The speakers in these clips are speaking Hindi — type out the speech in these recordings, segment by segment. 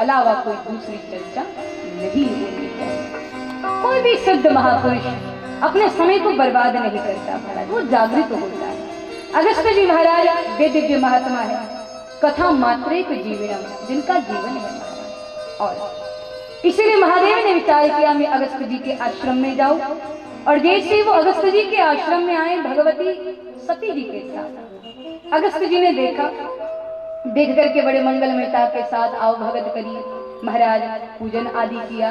अलावा कोई दूसरी चर्चा नहीं होनी चाहिए। कोई भी सिद्ध महापुरुष अपने समय को बर्बाद नहीं करता महाराज, वो जागृत होता है। अगस्त्य जी महाराज वे दिव्य महात्मा है, कथा मात्रेक जीवनम, जिनका जीवन है महाराज। और इसीलिए महादेव ने विचार किया मैं अगस्त्य जी के आश्रम में जाऊं, और जैसे वो अगस्त्य जी के आश्रम में आए भगवती सती जी के साथ, अगस्त्य जी ने देखा, देख करके बड़े मंगलमयता के साथ आओ भगत करिए महाराज, पूजन आदि किया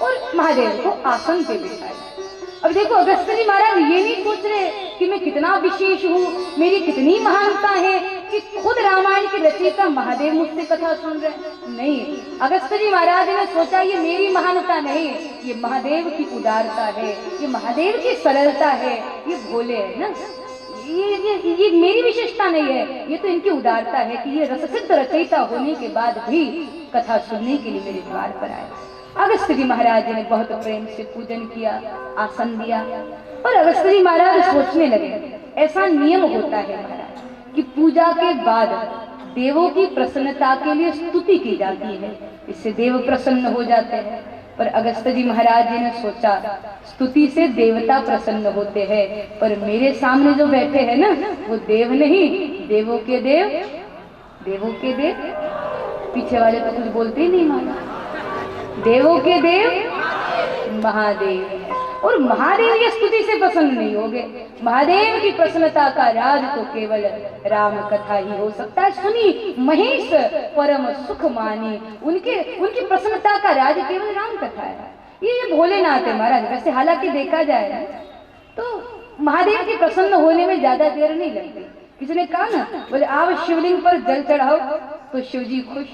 और महादेव को आसन पे बिठाया। अब देखो अगस्त्य जी महाराज ये नहीं सोच रहे कि मैं कितना विशेष हूँ, मेरी कितनी महानता है कि खुद रामायण के रचयिता महादेव मुझसे कथा सुन रहे हैं। नहीं, अगस्त्य जी महाराज ने सोचा ये मेरी महानता नहीं, ये महादेव की उदारता है, ये महादेव की सरलता है, ये भोले है ना, ये मेरी विशेषता नहीं है, ये तो इनकी उदारता है कि ये रससिद्ध रचयिता होने के बाद भी कथा सुनने के लिए मेरे द्वार पर आए। अगस्त्य जी महाराज ने बहुत प्रेम से पूजन किया, आसन दिया, और अगस्त्य जी महाराज सोचने लगे ऐसा नियम होता है महाराज कि पूजा के बाद देवों की प्रसन्नता के लिए स्तुति की जाती है, इससे देव प्रसन्न हो जाते हैं। पर अगस्त्य जी महाराज जी ने सोचा स्तुति से देवता प्रसन्न होते हैं, पर मेरे सामने जो बैठे हैं ना वो देव नहीं, देवों के देव, देवों के देव, पीछे वाले तो कुछ बोलते ही नहीं माना, देवों के देव महादेव, और महादेव ये स्तुति से प्रसन्न नहीं हो गए। महादेव की प्रसन्नता का राज तो केवल राम कथा ही हो सकता है। सुनी महेश परम सुख मानी, उनकी प्रसन्नता का राज केवल राम कथा है। ये भोलेनाथ है महाराज। वैसे हालांकि देखा जाए तो महादेव के प्रसन्न होने में ज्यादा देर नहीं लगती। किसी ने कहा ना, बोले आप शिवलिंग पर जल चढ़ाओ तो शिव जी खुश,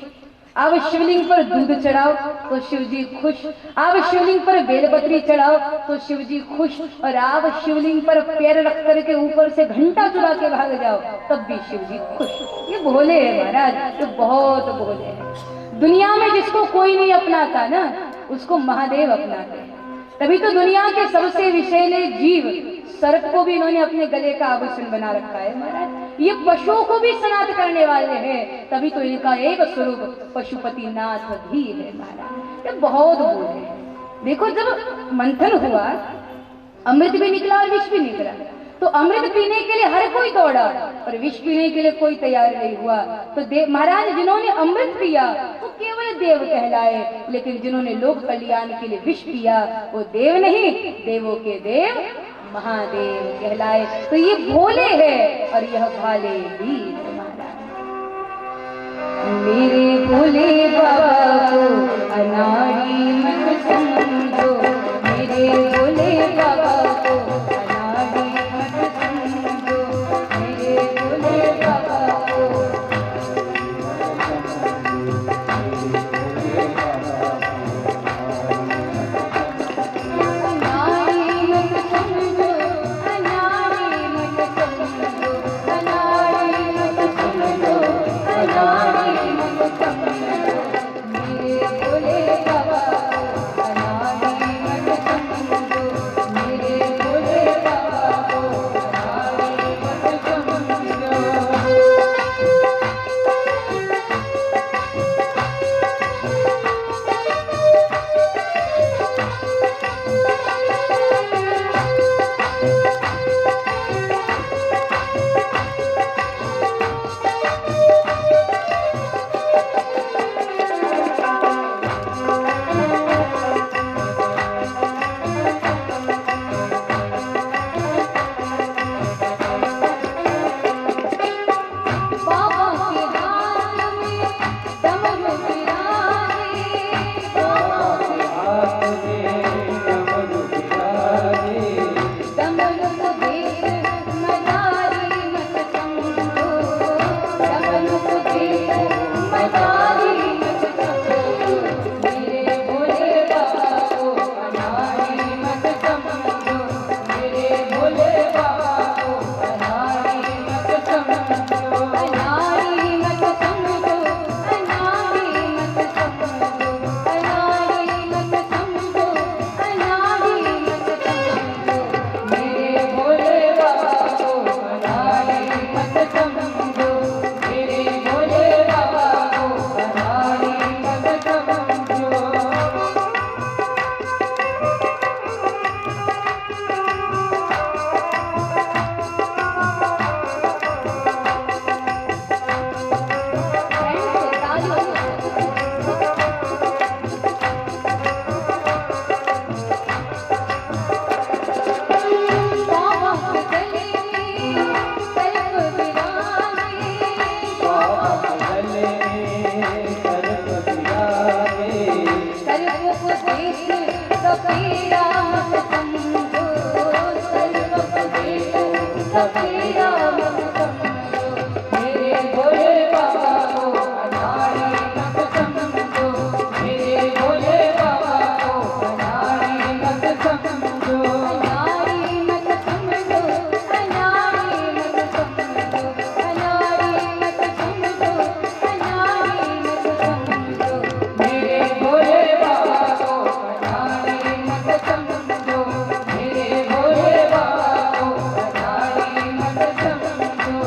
आप शिवलिंग पर दूध चढ़ाओ तो शिव जी खुश, आप शिवलिंग पर बेलपत्री चढ़ाओ तो शिव जी खुश, और आप शिवलिंग पर पैर रख करके ऊपर से घंटा चुरा के भाग जाओ तब भी शिव जी खुश। ये भोले है महाराज, ये बहुत भोले है। दुनिया में जिसको कोई नहीं अपनाता ना उसको महादेव अपनाते हैं। तभी तो दुनिया के सबसे विषैले जीव सर्प को भी इन्होंने अपने गले का आभूषण बना रखा है महाराज। ये पशुओं को भी सनात करने वाले हैं, तभी तो इनका एक स्वरूप पशुपति नाथ भी है महाराज। ये बहुत बोल है। देखो जब मंथन हुआ अमृत भी निकला और विष भी निकला, तो अमृत पीने के लिए हर कोई दौड़ा और विष पीने के लिए कोई तैयार नहीं हुआ। तो महाराज जिन्होंने अमृत पिया वो केवल देव कहलाए, लेकिन जिन्होंने लोक कल्याण के लिए विष पिया वो देव नहीं, देवों के देव महादेव कहलाए। तो ये भोले है और यह भाले भी है महाराज। मेरे भोले बाबा को अनाड़ी मत समझो, मेरे भोले बाबा को अनाड़ी मत समझो, मेरे भोले बाबा को मेरे भोले बाबा सफेदा मत समझो, मेरे भोले बाबा को अनाड़ी मत समझो, मेरे भोले बाबा को अनाड़ी मत समझो, अनाड़ी मत समझो, अनाड़ी मत समझो, अनाड़ी मत समझो, अनाड़ी मत समझो, मेरे भोले बाबा को अनाड़ी मत समझो, मेरे भोले बाबा को अनाड़ी मत समझो।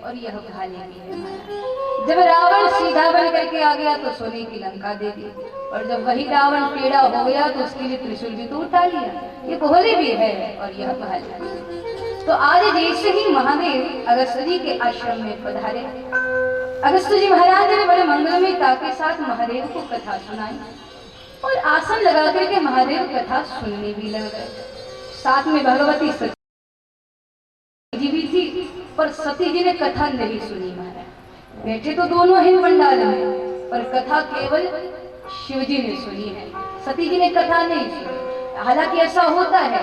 और यह भाले भी है। जब रावण सीधा बन करके आ गया तो सोने की लंका दे दी, और जब वही रावण टेढ़ा हो गया तो उसके लिए त्रिशूल भी तो उठा लिया। ये भोले भी है और यह भाले भी है। तो आज जैसे ही महादेव अगस्त्य जी के आश्रम में पधारे, अगस्त्य जी महाराज ने बड़े मंगलमयता के साथ महादेव को कथा सुनाई और आसन लगा करके महादेव कथा सुनने भी लग गए। साथ में भगवती सती जी भी थी, पर सती जी ने कथा नहीं सुनी। महाराज बैठे तो दोनों ही पंडाल में, पर कथा केवल शिव जी ने सुनी है, सती जी ने कथा नहीं सुनी। हालांकि ऐसा होता है,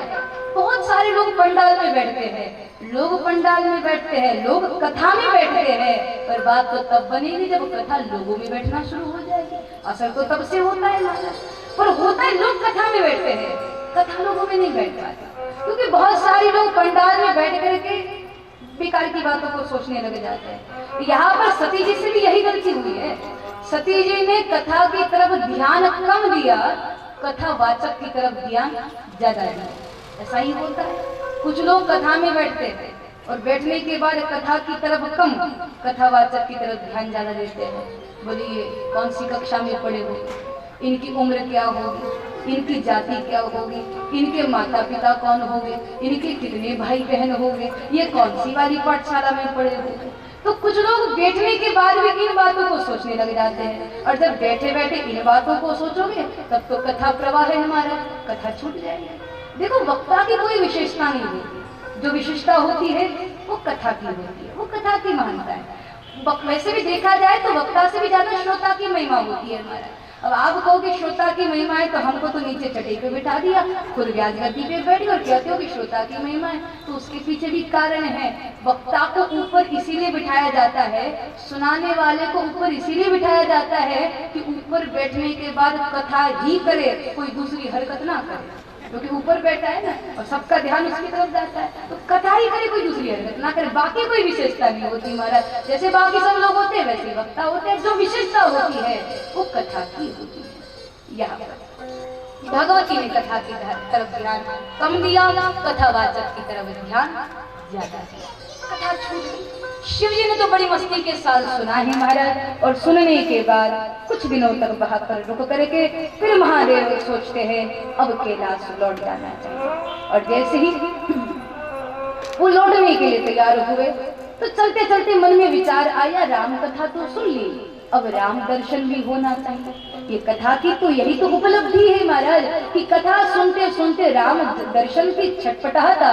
बहुत सारे लोग पंडाल में बैठते हैं, लोग पंडाल में बैठते हैं, लोग कथा में बैठते हैं, पर बात तो तब बनेगी जब कथा लोगों में बैठना शुरू हो जाएगी। असर तो तब से होता है महाराज, पर होता है लोग कथा में बैठते हैं, कथा लोगों में नहीं बैठ पाते, क्योंकि बहुत सारे लोग पंडाल में बैठ करके बेकार की बातों को सोचने लग जाते हैं। यहाँ पर सती जी से भी यही गलती हुई है। सती जी ने कथा की तरफ ध्यान कम दिया, कथा वाचक की तरफ ध्यान ज्यादा दिया। ऐसा ही होता है, कुछ लोग कथा में बैठते हैं और बैठने के बाद कथा की तरफ कम, कथावाचक की तरफ ध्यान ज्यादा देते हैं। बोलिए कौन सी कक्षा में पढ़े हो, इनकी उम्र क्या होगी, इनकी जाति क्या होगी, इनके माता पिता कौन होंगे, इनके कितने भाई बहन होंगे, ये कौन सी वाली पाठशाला में पढ़े होंगे। तो कुछ लोग बैठने के बाद भी इन बातों को सोचने लग जाते हैं, और जब बैठे बैठे इन बातों को सोचोगे तब तो कथा प्रवाह है हमारा, कथा छूट जाएगी। देखो वक्ता की कोई विशेषता नहीं होती, जो विशेषता होती है वो कथा की होती है, वो कथा की महानता है। वैसे भी देखा जाए तो वक्ता से भी ज्यादा श्रोता की महिमा होती है हमारा। अब आप कहोगे श्रोता की महिमा है तो हमको तो नीचे चटाई पे बिठा दिया, खुद व्याज गद्दी पे बैठ गए और कहते हो कि श्रोता की महिमा है, तो उसके पीछे भी कारण है। वक्ता को ऊपर इसीलिए बिठाया जाता है, सुनाने वाले को ऊपर इसीलिए बिठाया जाता है कि ऊपर बैठने के बाद कथा ही करे, कोई दूसरी हरकत ना करे, क्योंकि ऊपर बैठा है ना और सबका ध्यान उसकी तरफ जाता है, तो कथा ही करे, कोई दूसरी हरकत ना करे। बाकी कोई विशेषता नहीं होती महाराज, जैसे बाकी सब लोग होते हैं वैसे वक्ता होते हैं, जो विशेषता होती है वो कथा की होती है। यहाँ पर भगवती ने कथा की तरफ ध्यान कम दिया, कथावाचक की तरफ ध्यान ज्यादा दिया, कथा छूट गई। शिव जी ने तो बड़ी मस्ती के साथ सुना है महाराज, और सुनने के बाद कुछ दिनों तक वहां पर रुक करके फिर महादेव सोचते हैं अब कैलाश लौट जाना चाहिए। और जैसे ही वो लौटने के लिए तैयार हुए तो चलते चलते मन में विचार आया, राम कथा तो सुन ली, अब राम दर्शन भी होना चाहिए। ये कथा की तो यही तो उपलब्धि है महाराज कि कथा सुनते सुनते राम दर्शन की छटपटाहट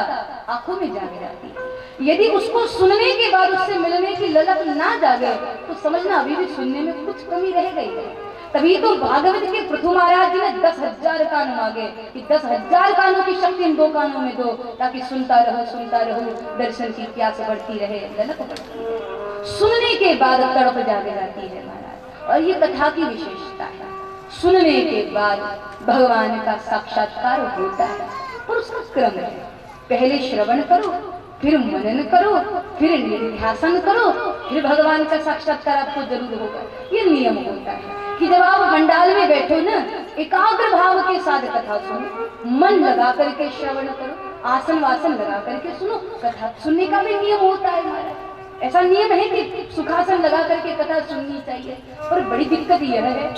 आंखों में जाग जाती है। यदि उसको सुनने के बाद उससे मिलने की ललक ना जागे तो समझना अभी भी सुनने में कुछ कमी रह गई है। तभी तो भागवत के पृथु महाराज जी ने 10,000 कान मांगे कि 10,000 कानों की शक्ति इन 2 कानों में दो, ताकि सुनता रहो, दर्शन की प्यास बढ़ती रहे, ललक बढ़ती रहे। सुनने के बाद तड़प जाग जाती है महाराज। और ये कथा की विशेषता है, सुनने के बाद भगवान का साक्षात्कार होता है। और उसका क्रम है, पहले श्रवण करो, फिर मनन करो, फिर निधिध्यासन करो, फिर भगवान का साक्षात्कार आपको जरूर होगा। ये नियम होता है कि जब आप मंडाल में बैठो ना, एकाग्र भाव के साथ कथा सुनो, मन लगा करके श्रवण करो, आसन वासन लगा करके सुनो। कथा सुनने का भी नियम होता है हमारा। ऐसा नियम है कि सुखासन लगा करके कथा सुननी चाहिए। और बड़ी दिक्कत यह है,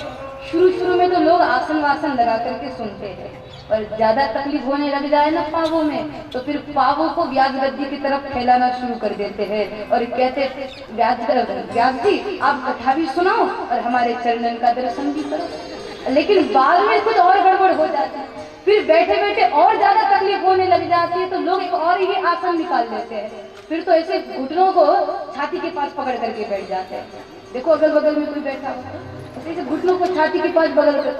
शुरू में तो लोग आसन वासन लगा करके सुनते हैं, और ज्यादा तकलीफ होने लग जाए ना पावों में, तो फिर पावों को व्यास गद्दी की तरफ फैलाना शुरू कर देते हैं और कहते व्यास जी आप कथा भी सुनाओ और हमारे चरणन का दर्शन भी करो। लेकिन बाद में कुछ और गड़बड़ हो जाती है, फिर बैठे बैठे और ज्यादा तकलीफ होने लग जाती है, तो लोग एक और ही आसन निकाल लेते हैं। फिर तो ऐसे घुटनों को छाती के पास पकड़ करके बैठ जाते हैं। देखो अगल बगल में कोई बैठा हो, ऐसे घुटनों को छाती के पास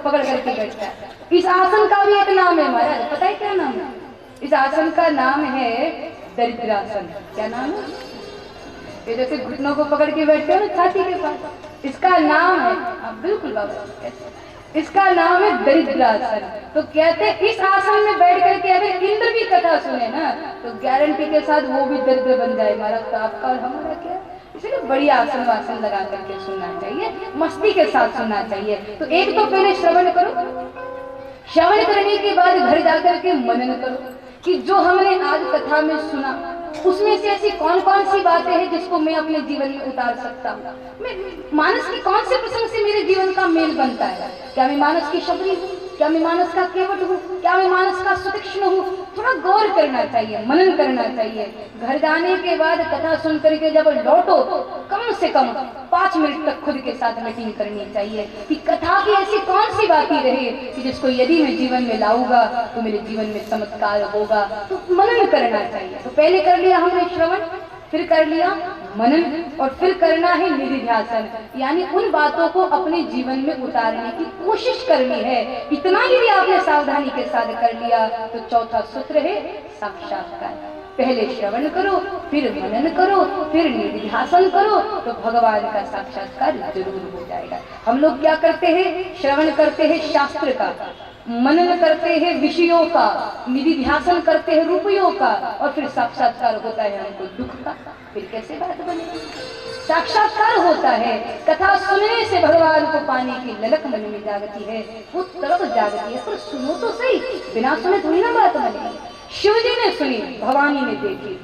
पकड़ करके बैठता है। इस आसन का भी एक नाम है महाराज, पता है क्या नाम है? इस आसन का नाम है दरिद्रासन। क्या नाम है? ये जैसे घुटनों को पकड़ के बैठते हो ना छाती के पास, इसका नाम है, आप बिल्कुल बाबा, इसका नाम है दरिद्रासन। तो कहते इस आसन में बैठ करके अगर इंद्र भी कथा सुने ना, तो गारंटी के साथ वो भी दरिद्र बन जाए महाराज। तो आपका और हमारा क्या, इसलिए बढ़िया आसन वासन लगा करके सुनना चाहिए, मस्ती के साथ सुनना चाहिए। तो एक तो पहले श्रवण करो, श्रवण करने के बाद घर जाकर के मनन करो कि जो हमने आज कथा में सुना उसमें से ऐसी कौन कौन सी बातें हैं जिसको मैं अपने जीवन में उतार सकता हूँ। मैं मानस की कौन से प्रसंग से मेरे जीवन का मेल बनता है? क्या मैं मानस की शबरी हूँ? क्या मैं मानस का केवट हूँ? क्या मैं मानस का सुतीक्ष्ण हूँ? थोड़ा गौर करना चाहिए, मनन करना चाहिए। घर जाने के बाद कथा सुन करके जब लौटो, कम से कम 5 मिनट तक खुद के साथ मीटिंग करनी चाहिए कि कथा की ऐसी कौन सी बातें रहे कि जिसको यदि मैं जीवन में लाऊंगा तो मेरे जीवन में चमत्कार होगा। तो मनन करना चाहिए। तो पहले कर लिया हमने श्रवण, फिर कर लिया मनन, और फिर करना है निधिध्यासन, यानी उन बातों को अपने जीवन में उतारने की कोशिश करनी है। इतना यदि आपने सावधानी के साथ कर लिया तो चौथा सूत्र है साक्षात्कार। पहले श्रवण करो, फिर मनन करो, फिर निधिध्यासन करो, तो भगवान का साक्षात्कार जरूर हो जाएगा। हम लोग क्या करते हैं? श्रवण करते हैं शास्त्र का, मनन करते हैं विषयों का, निधिध्यासन करते हैं रुपयों का, और फिर साक्षात्कार होता है हमको दुख का। फिर कैसे बात बनेगी? साक्षात्कार होता है, कथा सुनने से भगवान को पाने की ललक मन में जागती है, वो तड़प जागती है। पर सुनो तो सही, बिना सुने थोड़ी ना बात बनेगी। शिव जी ने सुनी, भवानी ने देखी।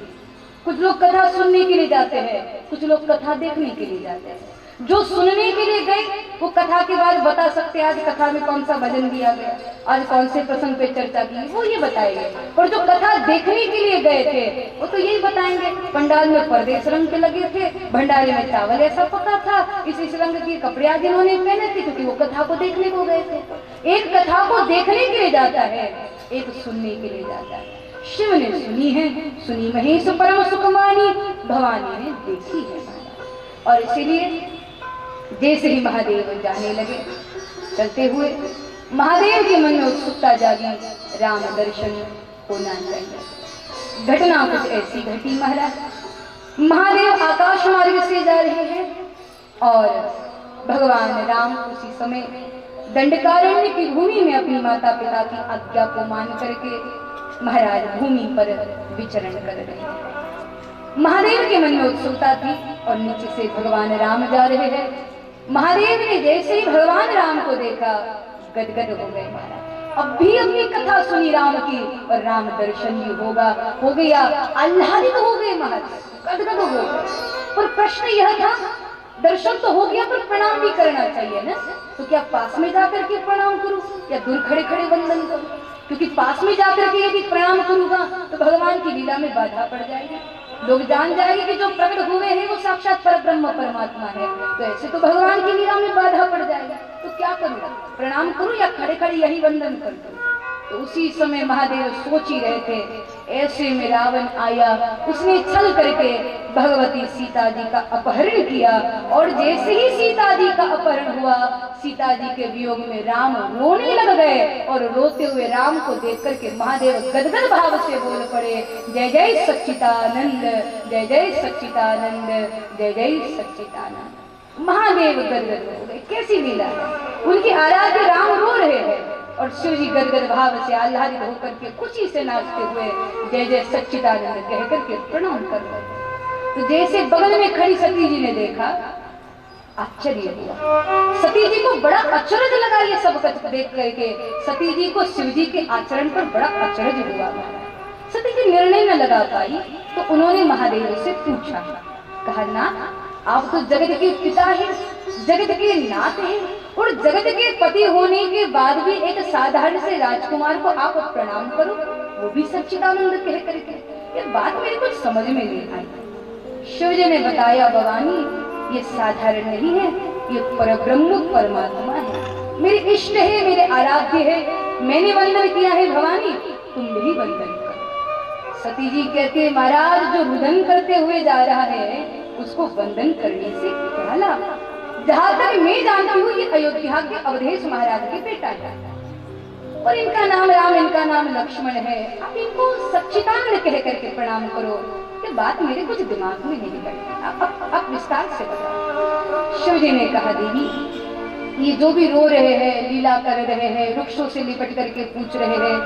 कुछ लोग कथा सुनने के लिए जाते हैं, कुछ लोग कथा देखने के लिए जाते हैं। जो सुनने के लिए गए वो कथा के बाद बता सकते हैं आज कथा में कौन सा भजन दिया गया, आज कौन से प्रसंग पे चर्चा की, वो ये बताएंगे। और जो कथा देखने के लिए गए थे वो तो यही बताएंगे, पंडाल में परदेश रंग के लगे थे, भंडारे में चावल ऐसा पका था, इस रंग के कपड़े आज इन्होंने पहने थे, क्योंकि वो कथा को देखने को गए थे। एक कथा को देखने के लिए जाता है, एक सुनने के लिए जाता है। शिव ने सुनी है, सुनी महेश परम सुखमानी, भवानी ने देखी है। और इसीलिए जैसे ही महादेव जाने लगे, चलते हुए महादेव के मन में उत्सुकता जागी, राम दर्शन होना चाहिए। घटना कुछ ऐसी घटी महाराज, महादेव आकाश मार्ग से जा रहे हैं और भगवान राम उसी समय दंडकारण्य की भूमि में अपनी माता पिता की आज्ञा को मान करके महाराज भूमि पर विचरण कर रहे हैं। महादेव के मन में उत्सुकता थी और नीचे से भगवान राम जा रहे हैं। महादेव ने जैसे ही भगवान राम को देखा गदगद हो गए महाराज। अब भी अपनी कथा सुनी राम की और राम दर्शन भी हो गया, आह्लादित हो गए महाराज, गदगद हो गए। पर प्रश्न यह था, दर्शन तो हो गया पर प्रणाम भी करना चाहिए ना, तो क्या पास में जाकर के प्रणाम करूं या दूर खड़े खड़े वंदन करूं? क्योंकि पास में जाकर के यदि प्रणाम करूंगा तो भगवान की लीला में बाधा पड़ जाएगी। लोग जान जाएंगे कि जो प्रकट हुए हैं वो साक्षात परब्रह्म परमात्मा है, तो ऐसे तो भगवान की लीला में बाधा पड़ जाएगी। तो क्या करूं, प्रणाम करूं या खड़े खड़े यही वंदन कर दूं? तो उसी समय महादेव सोच ही रहे थे, ऐसे में रावण आया, उसने छल करके भगवती सीता जी का अपहरण किया। और जैसे ही सीता जी का अपहरण हुआ, सीता जी के वियोग में राम रोने लग गए और रोते हुए राम को देख करके महादेव गदगद भाव से बोल पड़े, जय जय सच्चिदानंद, जय जय सच्चिदानंद, जय जय सच्चिदानंद। महादेव गदगद हो गए। कैसी लीला है, उनकी आराध्य राम रो रहे हैं और शिव जी गदगद भाव से आह्लादित होकर के खुशी से नाचते हुए जय जय सच्चिदानंद कह करके प्रणाम कर रहे। तो जैसे बगल में खड़ी सती जी ने देखा, आश्चर्य हुआ। सती जी को बड़ा अचरज लगा ये सब देख करके। सती जी को शिव जी के आचरण पर बड़ा अचरज हुआ। सती जी निर्णय न लगा पाई, तो उन्होंने महादेव से पूछा, कहा ना आप तो जगत के पिता हैं, जगत के नाथ हैं, और जगत के पति होने के बाद भी एक साधारण से राजकुमार को आप प्रणाम करो, वो भी सच्चिदानंद कह करके। ये बात मेरे कुछ समझ में नहीं आई। शिव जी ने बताया, भवानी ये साधारण नहीं है, ये परब्रह्म परमात्मा है, मेरे इष्ट है, मेरे आराध्य है, मैंने वंदन किया है भवानी, तुम भी वंदन करो। सती जी कहते हैं, महाराज जो रुदन करते हुए जा रहा है उसको वंदन करने से क्या लाभ? जहां तक मैं जानती हूँ ये अयोध्या के अवधेश महाराज के बेटा है और इनका नाम राम, इनका नाम लक्ष्मण है, आप इनको सच्चिदानंद कह करके प्रणाम करो। ये बात मेरे कुछ दिमाग में नहीं बैठती, आप विस्तार से बताओ। शिव जी ने कहा, देवी ये जो भी रो रहे हैं, लीला कर रहे हैं, वृक्षों से लिपट करके पूछ रहे हैं,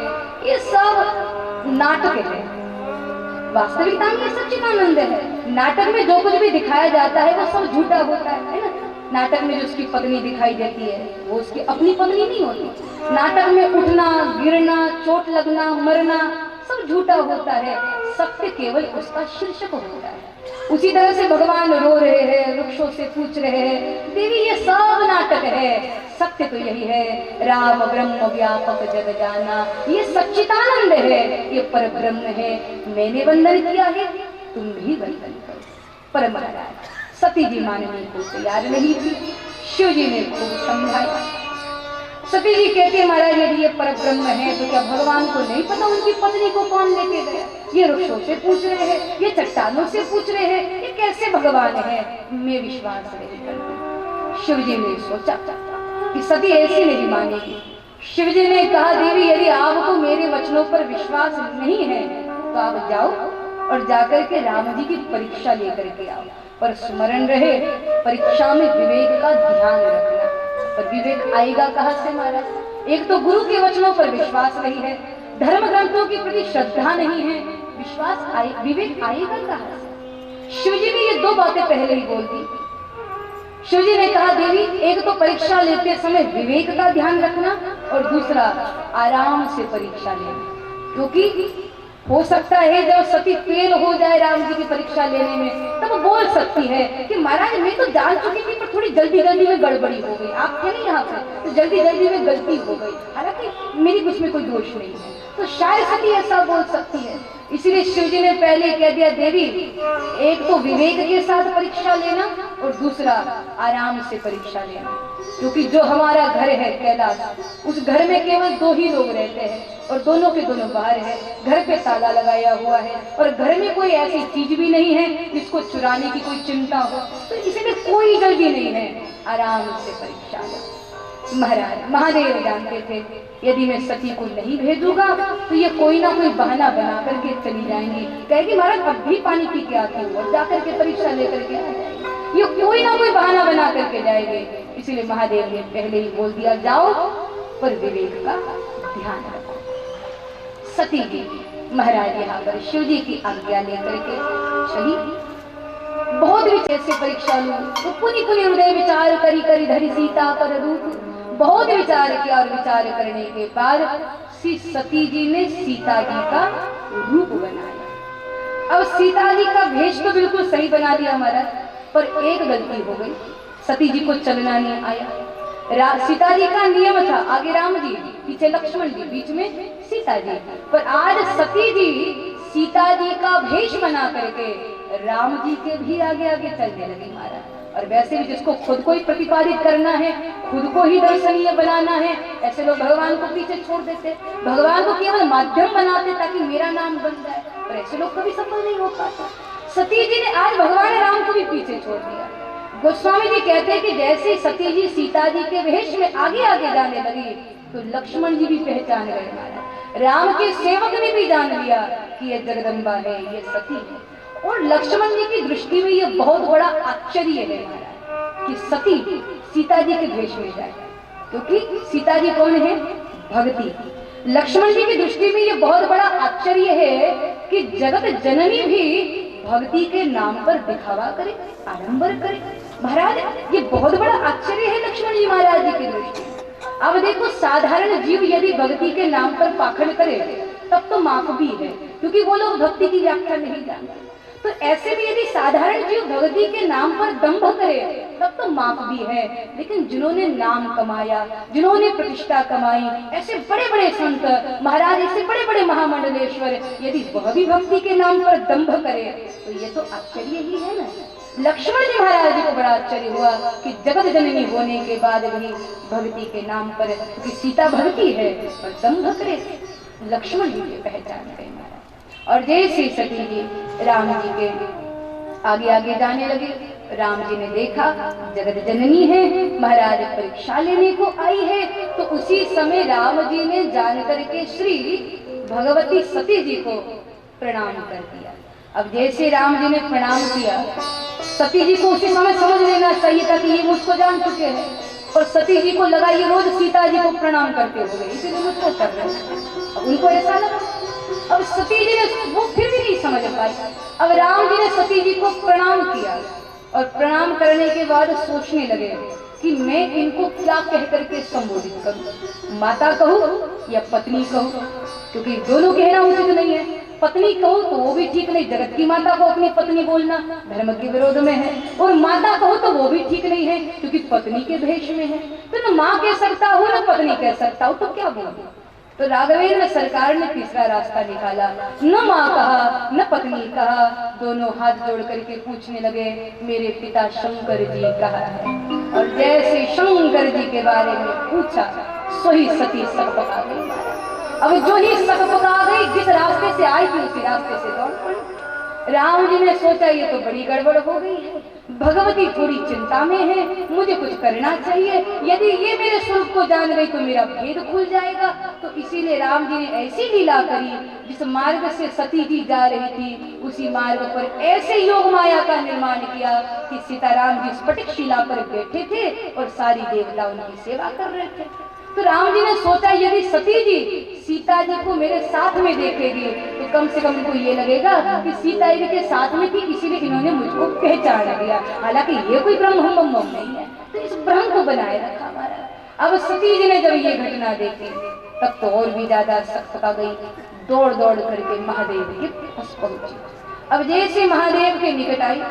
ये सब नाटक है, वास्तविकता में ये सच्चिदानंद है। नाटक में जो कुछ भी दिखाया जाता है वो सब झूठा होता है ना। नाटक में जो उसकी पत्नी दिखाई देती है वो उसकी अपनी पत्नी नहीं होती। नाटक में उठना, गिरना, चोट लगना, मरना सब झूठा होता है, सत्य केवल उसका शीर्षक होता है। उसी तरह से भगवान रो रहे हैं, वृक्षों से पूछ रहे हैं, देवी ये सब नाटक है, सत्य तो यही है, राम ब्रह्म व्यापक जग जाना, ये सच्चिदानंद है, ये परब्रह्म है, मैंने वंदन किया है, तुम भी वंदन करो। पर महाराज सती जी मानने को तैयार नहीं थी। शिव जी ने खूब समझाया। सती जी कहती है, महाराज यदि ये परब्रह्म है तो क्या भगवान को नहीं पता उनकी पत्नी को कौन लेके गया? ये वृक्षों से पूछ रहे हैं, ये चट्टानों से पूछ रहे हैं, ये कैसे भगवान है? मैं विश्वास नहीं करती। शिव जी ने सोचा कि सती ऐसी नहीं मानेगी। शिव जी ने कहा, देवी यदि आपको मेरे वचनों पर विश्वास नहीं है तो आप जाओ और जाकर के राम जी की परीक्षा लेकर के आओ, पर स्मरण रहे परीक्षा में विवेक का ध्यान रखना। पर विवेक आएगा कहाँ से महाराज? एक तो गुरु के वचनों पर विश्वास नहीं है, धर्म ग्रंथों के प्रति श्रद्धा नहीं है, विवेक आएगा कहाँ से? शिव जी ने ये दो बातें पहले ही बोल दी। शिव जी ने कहा, देवी एक तो परीक्षा लेते समय विवेक का ध्यान रखना और दूसरा आराम से परीक्षा लेना, क्योंकि हो सकता है जब सती फेल हो जाए राम जी की परीक्षा लेने में तब वो बोल सकती है कि महाराज मैं तो जान चुकी थी पर थोड़ी जल्दी में गड़बड़ी हो गई, आप थे नहीं यहाँ पे तो जल्दी में गलती हो गई, हालांकि मेरी कुछ में कोई दोष नहीं है, तो शायद सती ऐसा बोल सकती है। इसीलिए शिव जी ने पहले कह दिया, देवी एक तो विवेक के साथ परीक्षा लेना और दूसरा आराम से परीक्षा लेना, क्योंकि जो हमारा घर है कैलाश, उस घर में केवल दो ही लोग रहते हैं और दोनों के दोनों बाहर है, घर पे ताला लगाया हुआ है और घर में कोई ऐसी चीज भी नहीं है जिसको चुराने की कोई चिंता हो, तो इसलिए कोई जल्दी नहीं है, आराम से परीक्षा लो। महाराज महादेव जानते थे यदि मैं सती को नहीं भेजूंगा तो ये कोई ना कोई बहाना बना करके चली जाएंगी, कहेगी महाराज अब भी पानी पी के आती हूँ और जाकर के परीक्षा लेकर के आ जाएगी, ये कोई ना कोई बहाना बना करके जाएंगे। इसीलिए महादेव ने पहले ही बोल दिया, जाओ पर विवेक का ध्यान रखो। सती जी महाराज यहाँ पर शिव जी की आज्ञा लेकर के चली। बहुत विचार से परीक्षा लूं तो पुनि हृदय विचार करी करी धरी सीता कर रूप। बहुत विचार किया और विचार करने के बाद श्री सती जी ने सीता जी का रूप बनाया। अब सीता जी का भेष तो बिल्कुल सही बना दिया हमारा, पर एक गलती हो गई, सती जी को चलना नहीं आया। सीता जी का नियम था आगे राम जी, पीछे लक्ष्मण जी, बीच में सीता जी, पर आज सती जी सीता जी का भेष बना करके राम जी के भी आगे आगे चलने लगे महाराज। और वैसे भी जिसको खुद को ही प्रतिपादित करना है, खुद को ही दर्शनीय बनाना है, ऐसे लोग भगवान को पीछे छोड़ देते, भगवान को केवल माध्यम बनाते ताकि मेरा नाम बन जाए, पर ऐसे लोग कभी सफल नहीं हो पाते। सती जी ने आज भगवान राम को भी पीछे छोड़ दिया। गोस्वामी जी कहते हैं कि जैसे सती जी सीता जी के वेश में आगे आगे जाने लगी तो लक्ष्मण जी भी पहचान गए महाराज। राम के सेवक ने भी जान लिया कि ये जगदम्बा है, ये सती है। और लक्ष्मण जी की दृष्टि में ये बहुत बड़ा आश्चर्य है महाराज कि सती सीता जी के भेष में जाए, क्योंकि सीता जी कौन है? भगती। लक्ष्मण जी की दृष्टि में ये बहुत बड़ा आश्चर्य है कि जगत जननी भी भक्ति के नाम पर दिखावा करे, आडंबर करे। महाराज ये बहुत बड़ा आश्चर्य है लक्ष्मण जी महाराज जी की दृष्टि। अब देखो, साधारण जीव यदि भक्ति के नाम पर पाखंड करे तब तो माफ भी है, क्योंकि वो लोग भक्ति की व्याख्या नहीं जानते। तो ऐसे में यदि साधारण जीव भक्ति के नाम पर दंभ करे तब तो माफ भी है, लेकिन जिन्होंने नाम कमाया, जिन्होंने प्रतिष्ठा कमाई, ऐसे बड़े बड़े संत महाराज, ऐसे बड़े बड़े महामंडलेश्वर, यदि वह भी भक्ति के नाम पर दंभ करे तो ये तो आश्चर्य ही है ना। लक्ष्मण जी महाराज जी को बड़ा आश्चर्य हुआ कि जगत जननी होने के बाद भी भक्ति के नाम पर, क्योंकि सीता भक्ति है और दंभ करे, लक्ष्मण जी की पहचान गए महाराज। और जैसे सती जी राम जी के आगे आगे जाने लगे, राम जी ने देखा जगत जननी है, महाराज परीक्षा लेने को आई है, तो उसी समय राम जी ने जान करके श्री भगवती सती जी को प्रणाम कर दिया। अब जैसे राम जी ने प्रणाम किया, सती जी को उसी समय समझ लेना चाहिए था कि ये मुझको जान चुके हैं, और सती जी को लगा ये रोज सीता जी को प्रणाम करते हुए इसीलिए मुझको कर रहे हैं। अब उनको ऐसा लगा, अब सती जी ने वो फिर भी नहीं समझ पाई। अब राम जी ने सती जी को प्रणाम किया और प्रणाम करने के बाद सोचने लगे कि मैं इनको क्या कह करके संबोधित करूं, माता कहूं या पत्नी कहूं, क्योंकि दोनों कहना उचित नहीं है। पत्नी कहूं तो वो भी ठीक नहीं, जगत की माता को अपनी पत्नी बोलना धर्म के विरोध में है, और माता कहूं तो वो भी ठीक नहीं है क्योंकि पत्नी के भेष में है। तो न माँ कह सकता हूँ न पत्नी कह सकता हूँ, तो क्या बोलूं। तो राघवेंद्र सरकार ने तीसरा रास्ता निकाला, न माँ कहा न पत्नी कहा, दोनों हाथ जोड़ करके पूछने लगे मेरे पिता शंकर जी कहाँ है। और जैसे शंकर जी के बारे में पूछा सो ही सती सकपका गई। अब जो ही सकपका गई, जिस रास्ते से आई थी उसी रास्ते से दौड़ पड़ी। राम जी ने सोचा ये तो बड़ी गड़बड़ हो गई है, भगवती थोड़ी चिंता में है, मुझे कुछ करना चाहिए, यदि ये मेरे स्वरूप को जान गई तो मेरा भेद खुल जाएगा। तो इसीलिए राम जी ने ऐसी लीला करी, जिस मार्ग से सती जी जा रही थी उसी मार्ग पर ऐसे योग माया का निर्माण किया कि सीताराम जी स्फटिक शिला पर बैठे थे और सारी देवता उनकी सेवा कर रहे थे। तो राम जी ने सोचा यदि सती जी सीता जी को मेरे साथ में देखेगी तो कम से कम इनको ये लगेगा कि सीता जी के साथ में थी, इसीलिए इन्होंने मुझको पहचान लिया। हालांकि ये कोई ब्रह्म नहीं है, तो इस भ्रम को बनाए रखा हमारा। अब सती जी ने जब ये घटना देखी तब तो और भी ज्यादा सकपका गई, दौड़ दौड़ करके महादेव के पास पहुंची। अब जैसे महादेव के निकट आई,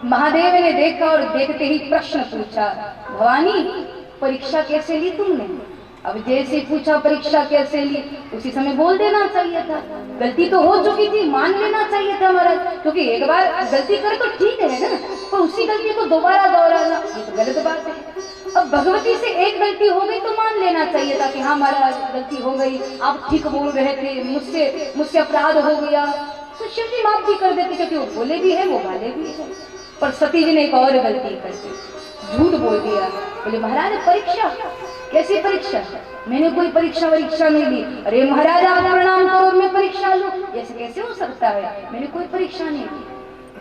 महादेव ने देखा और देखते ही प्रश्न पूछा, भवानी परीक्षा कैसे ली तुमने? अब जैसे पूछा परीक्षा कैसे ली, उसी समय बोल देना चाहिए था। गलती तो हो चुकी थी, मान लेना चाहिए था महाराज, क्योंकि एक बार गलती करे तो ठीक है ना, पर उसी गलती को दोबारा दोहराना ये तो गलत बात है। अब भगवती से एक गलती हो गई तो मान लेना चाहिए था कि हाँ महाराज गलती हो गई, आप ठीक बोल रहे थे, मुझसे अपराध हो गया, तो शिव जी माफ भी कर देते, क्योंकि वो बोले भी है वो वाले भी है। पर सती जी ने एक और गलती कर दी, झूठ बोल दिया। बोले महाराज परीक्षा? कैसी परीक्षा? मैंने कोई परीक्षा नहीं ली। अरे महाराज आप प्रणाम करो मैं परीक्षा लूं, ऐसे कैसे हो सकता है? मैंने कोई परीक्षा नहीं ली।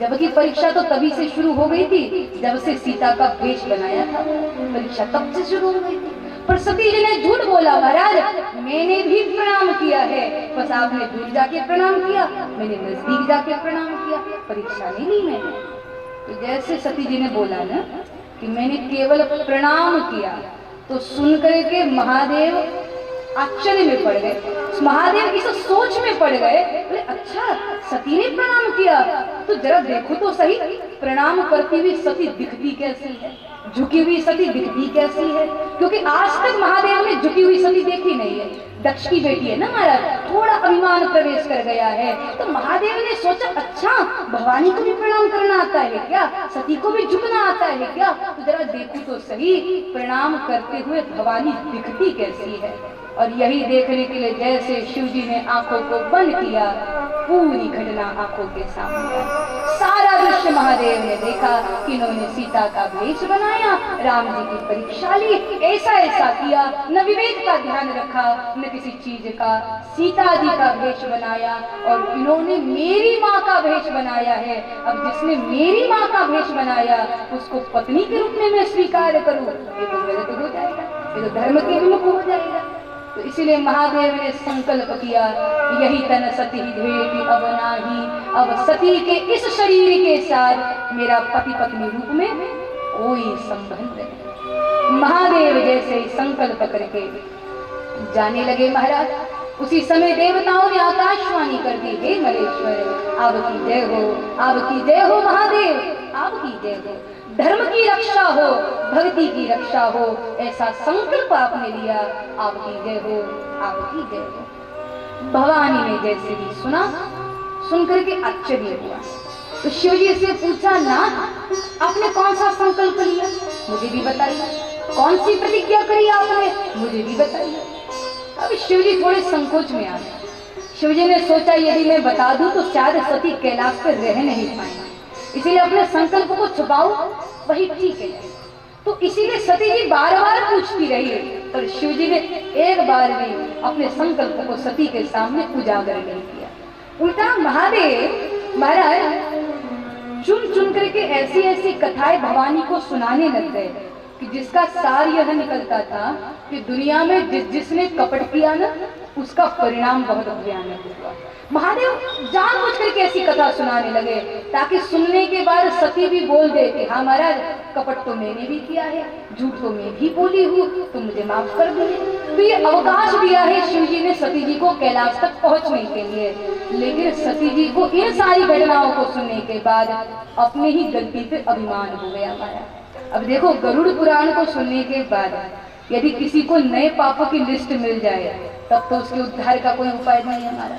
जबकि परीक्षा तो तभी से शुरू हो गई थी जब से सीता का भेष बनाया था, परीक्षा तब से शुरू हो गई थी। पर सती जी ने झूठ बोला, महाराज मैंने भी प्रणाम किया है, बस आपने दूर जाके प्रणाम किया, मैंने नजदीक जाके प्रणाम किया, परीक्षा नहीं ली मैंने। तो जैसे सती जी ने बोला ना कि मैंने केवल प्रणाम किया, तो सुन करके महादेव आश्चर्य में पड़ गए, महादेव इस सोच में पड़ गए। बोले अच्छा सती ने प्रणाम किया, तो जरा देखो तो सही प्रणाम करती हुई सती दिखती कैसी है, झुकी हुई सती दिखती कैसी है, क्योंकि आज तक महादेव ने झुकी हुई सती देखी नहीं है। दक्ष की बेटी है ना महाराज, थोड़ा अभिमान प्रवेश कर गया है। तो महादेव ने सोचा अच्छा भवानी को भी प्रणाम करना आता है क्या, सती को भी झुकना आता है क्या, तो जरा देखूं तो सही प्रणाम करते हुए भवानी दिखती कैसी है। और यही देखने के लिए जैसे शिव जी ने आंखों को बंद किया, पूरी घटना आंखों के सामने आई। सारा दृश्य महादेव ने देखा कि इन्होंने सीता का भेष बनाया, राम जी की परीक्षा ली, ऐसा ऐसा किया, न विवेक का ध्यान रखा न किसी चीज का, सीता जी का भेष बनाया और इन्होंने मेरी माँ का भेष बनाया है। अब जिसने मेरी माँ का भेष बनाया उसको पत्नी के रूप में मैं स्वीकार करूं, ये तो गलत हो जाएगा, ये तो धर्म के विमुख हो जाएगा। तो इसीलिए महादेव ने संकल्प किया, यही तन सती भेटी अब नाही, अब सती के इस शरीर के साथ मेरा पति पत्नी रूप में कोई संबंध नहीं। महादेव जैसे संकल्प करके जाने लगे महाराज, उसी समय देवताओं ने आकाशवाणी कर दी, हे मलेश्वर आपकी जय हो, आपकी जय हो महादेव, आपकी जय हो, धर्म की रक्षा हो, भक्ति की रक्षा हो, ऐसा संकल्प आपने लिया, आपकी जय हो, आपकी जय हो। भवानी ने जैसे ही सुना, सुनकर के आश्चर्य हुआ, तो शिव जी से पूछा ना आपने कौन सा संकल्प लिया, मुझे भी बताइए, कौन सी प्रतिज्ञा करी आपने, मुझे भी बताइए। अब शिव जी थोड़े संकोच में आ गए। शिव जी ने सोचा यदि मैं बता दूं तो शायद सती कैलाश पर रह नहीं पाएंगे, इसीलिए अपने संकल्प को छुपाओ वही ठीक है। तो इसीलिए सती जी बार बार पूछती रही, पर शिव जी ने एक बार भी अपने संकल्प को सती के सामने उजागर नहीं किया। उल्टा महादेव महाराज चुन चुन करके ऐसी ऐसी कथाएं भवानी को सुनाने लग गए कि जिसका सार यह निकलता था कि दुनिया में जिसने कपट किया ना उसका परिणाम बहुत भयानक हुआ। महादेव जानबूझ करके ऐसी कथा सुनाने लगे ताकि सुनने के बाद सती भी बोल दे कि हाँ महाराज कपट तो मैंने भी किया है, झूठ तो मैं भी बोली हूँ, तो मुझे माफ कर दीजिए। तो ये अवकाश दिया है शिव जी ने सती जी को कैलाश तक पहुंचने के लिए। लेकिन सती जी को इन सारी घटनाओं को सुनने के बाद अपने ही गलती पे अभिमान हो गया महाराज। अब देखो गरुड़ पुराण को सुनने के बाद यदि किसी को नए पापों की लिस्ट मिल जाए तब तो उसके उद्धार का कोई उपाय नहीं है हमारा।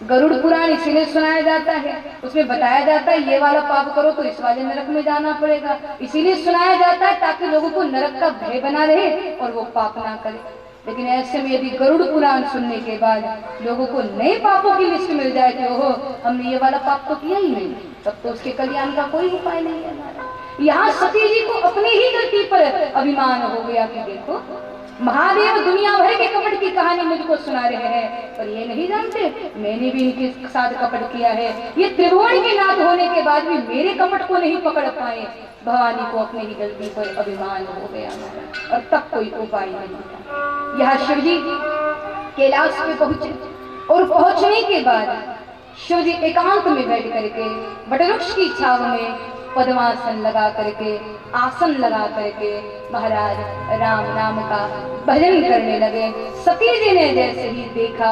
गरुड़ पुराण इसीलिए सुनाया जाता है, उसमें बताया जाता है ये वाला पाप करो तो इस वाले नरक में जाना पड़ेगा, इसीलिए सुनाया जाता है ताकि लोगों को नरक का भय बना रहे और वो पाप ना करे। लेकिन ऐसे में यदि गरुड़ पुराण सुनने के बाद लोगों को नए पापों की लिस्ट मिल जाए कि ओहो हमने ये वाला पाप तो किया ही नहीं, तब तो उसके कल्याण का कोई उपाय नहीं है हमारा। यहाँ सती जी को अपनी ही गलती पर अभिमान हो गया कि देखो महादेव दुनिया भर के कपट की कहानी मुझको सुना रहे हैं, पर ये नहीं जानते मैंने भी इनके साथ कपट किया है। ये त्रिभुवन के नाथ होने के बाद भी मेरे कपट को नहीं पकड़ पाए। भवानी को अपनी ही गलती पर अभिमान हो गया और तब कोई उपाय नहीं था। यहाँ शिव जी कैलाश पे पहुंचे और पहुंचने के बाद शिव जी एकांत में बैठ करके वटवृक्ष की छाव में पद्मासन लगा करके आसन लगा करके महाराज राम नाम का भजन करने लगे। सती जी ने जैसे ही देखा,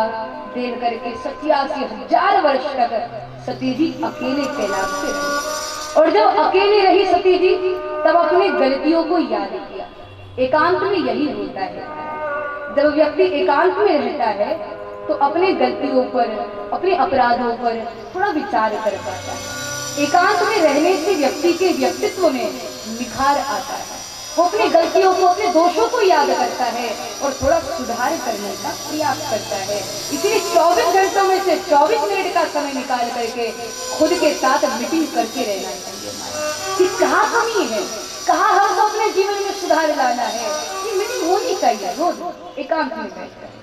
देख करके 87,000 वर्ष तक सती जी अकेले कैलाश पे रही। और जब अकेले रही सती जी तब अपनी गलतियों को याद किया। एकांत में यही होता है, जब व्यक्ति एकांत में रहता है तो अपने गलतियों पर, अपने अपराधों पर थोड़ा विचार कर पाता है। एकांत में रहने से व्यक्ति के व्यक्तित्व में निखार आता है, वो अपनी गलतियों को, अपने दोषों को याद करता है और थोड़ा सुधार करने का प्रयास करता है। इसलिए 24 घंटों में से 24 मिनट का समय निकाल करके खुद के साथ मीटिंग करके रहना चाहिए कि कहाँ कमी है, कहाँ हमको अपने जीवन में सुधार लाना है। ये मीटिंग होनी चाहिए रोज एकांत में बैठकर।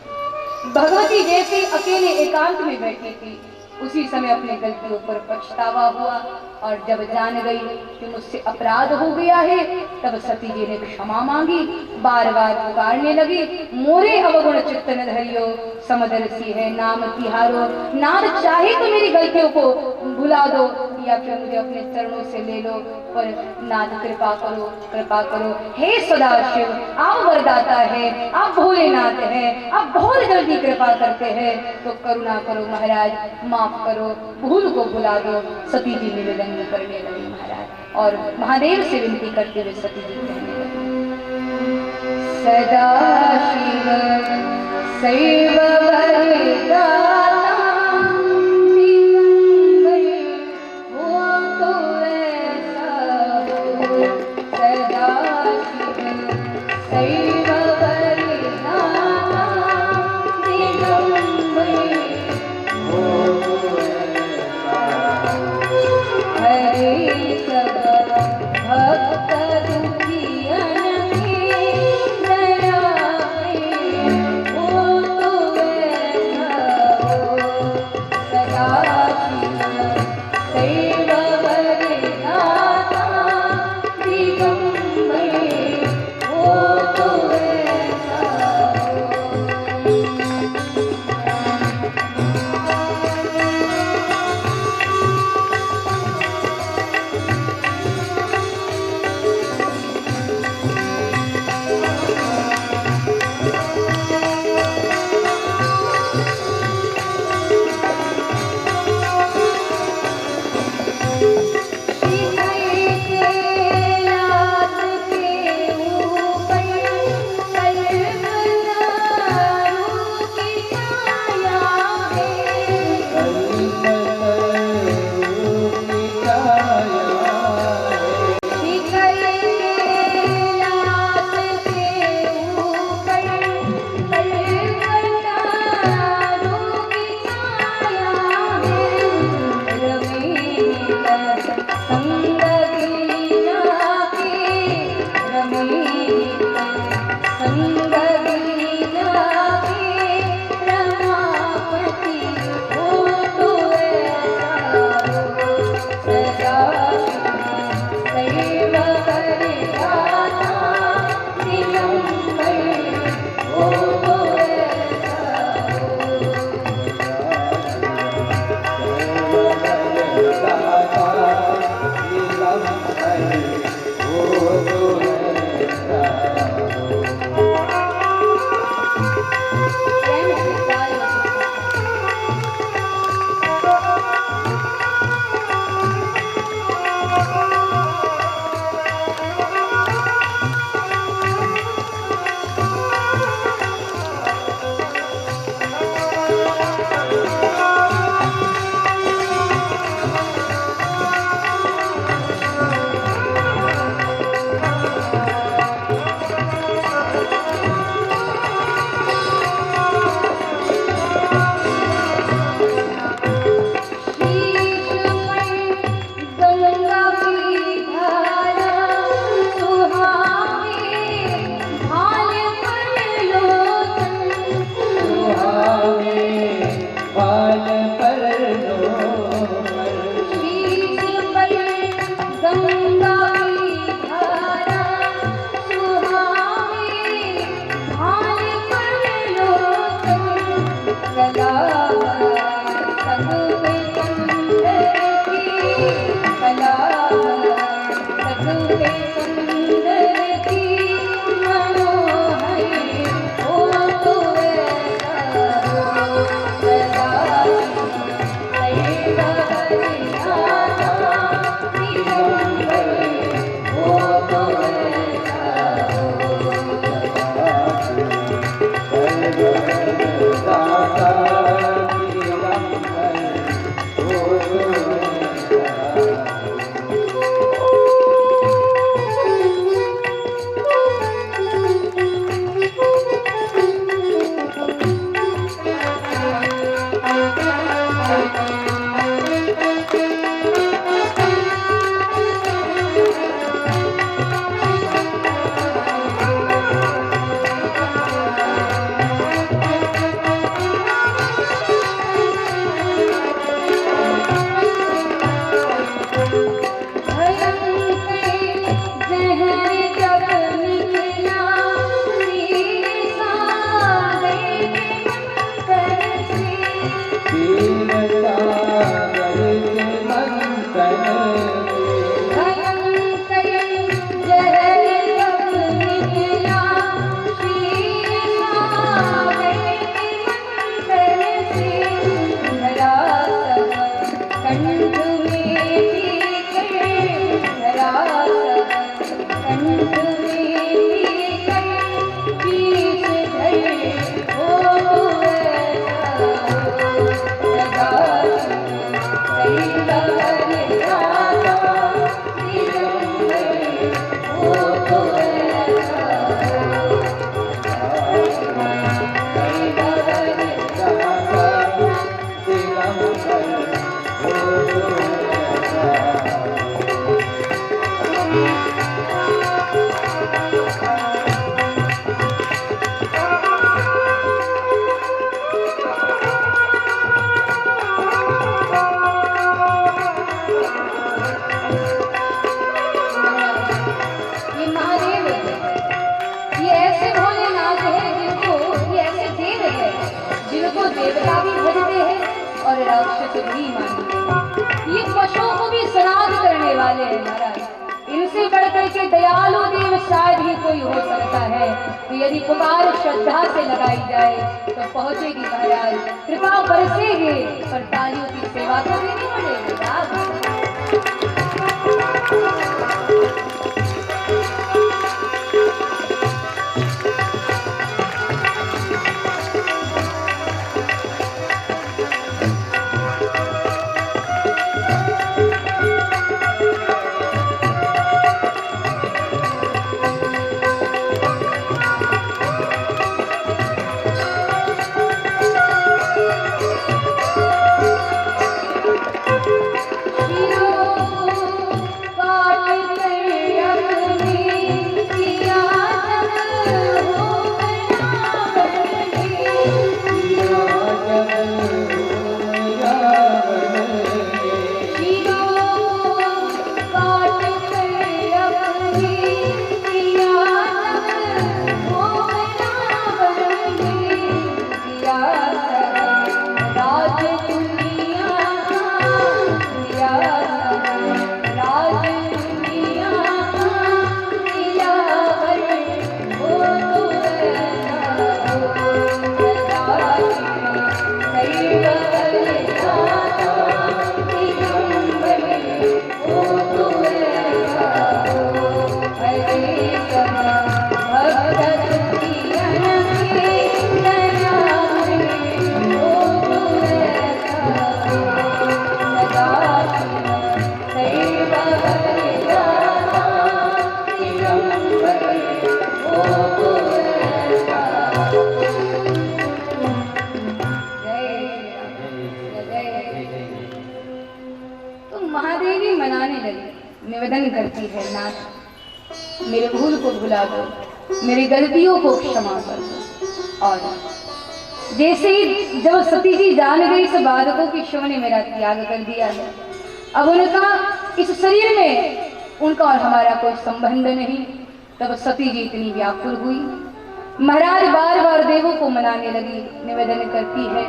भगवती जैसे अकेले एकांत में बैठी थी, उसी समय अपने गलतियों पर पछतावा हुआ और जब जान गई कि मुझसे अपराध हो गया है तब सती जी ने क्षमा मांगी, बार बार पुकारने लगी, मोरे अवगुण चित्त न धरियो समदर्शी है नाम तिहारो। नाम चाहे तो मेरी गलतियों को भुला दो या फिर मुझे अपने चरणों से ले लो, पर नाथ कृपा करो, कृपा करो। हे सदाशिव आप वरदाता है, आप भोलेनाथ है, आप बहुत जल्दी कृपा करते हैं, तो करुणा करो महाराज, माफ करो, भूल को भुला दो। सती जी निवेदन करने लगी महाराज और महादेव से विनती करते हुए सती जी कहने लगी, सदाशिव शैव उसे नहीं मानेंगे। ये पशुओं को भी स्नान करने वाले हैं महाराज, इनसे बढ़कर के दयालु देव शायद ही कोई हो सकता है। तो यदि पुकार श्रद्धा से लगाई जाए तो पहुंचेगी महाराज, कृपा बरसेगी, पर तालियों की सेवा तो देनी पड़ेगी। निवेदन करती है, नाथ मेरे भूल को भुला दो, मेरी गलतियों को क्षमा कर दो। और जैसे ही जब सती जी जान गई इस बालकों की शिव ने मेरा त्याग कर दिया है, अब उनका इस शरीर में उनका और हमारा कोई संबंध नहीं। तब सती जी इतनी व्याकुल हुई, महाराज बार बार देवों को मनाने लगी, निवेदन करती है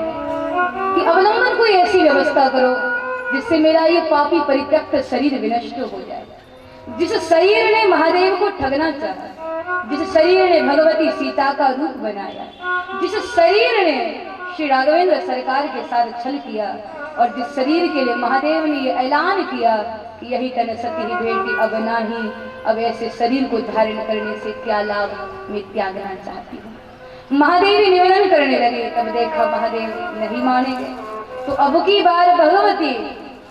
कि अवलंबन कोई ऐसी व्यवस्था करो जिससे मेरा ये पापी परित्यक्त शरीर विनष्ट हो जाए। जिस शरीर ने महादेव को ठगना चाहा, जिस शरीर ने भगवती सीता का रूप बनाया, जिस शरीर ने श्री राघवेंद्र सरकार के साथ छल किया, और जिस शरीर के लिए महादेव ने ये ऐलान किया कि यही तन सती ही भेटी अब नाही, अब ऐसे शरीर को धारण करने से क्या लाभ, मैं त्यागना चाहती हूँ। महादेवी निवेदन करने लगे, तब देखा महादेव नहीं मानेंगे। तो अब की बार भगवती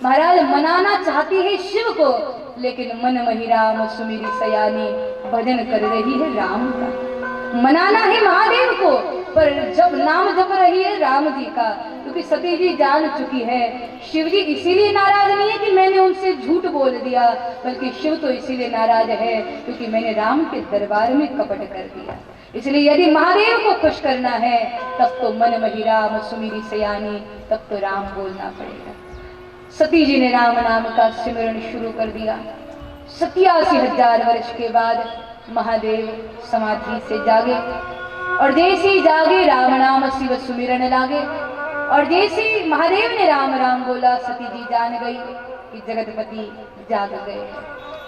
महाराज मनाना चाहती है शिव को, लेकिन मन मही राम सुमिरी सयानी, भजन कर रही है राम का। मनाना है महादेव को, पर जब नाम जप रही है राम जी का, क्योंकि सती जी जान चुकी है शिव जी इसीलिए नाराज नहीं है कि मैंने उनसे झूठ बोल दिया, बल्कि शिव तो इसीलिए नाराज है क्योंकि मैंने राम के दरबार में कपट कर दिया। इसलिए यदि महादेव को खुश करना है तब तो मन मही राम सुमिरी सयानी, तब तो राम बोलना पड़ेगा। सती जी ने राम नाम का सिमरन शुरू कर दिया। 87,000 वर्ष के बाद महादेव समाधि से जागे, और जैसे ही जागे राम नाम शिव सुमिरन लागे, और जैसे ही महादेव ने राम राम बोला, सती जी जान गई कि जगतपति जाग गए।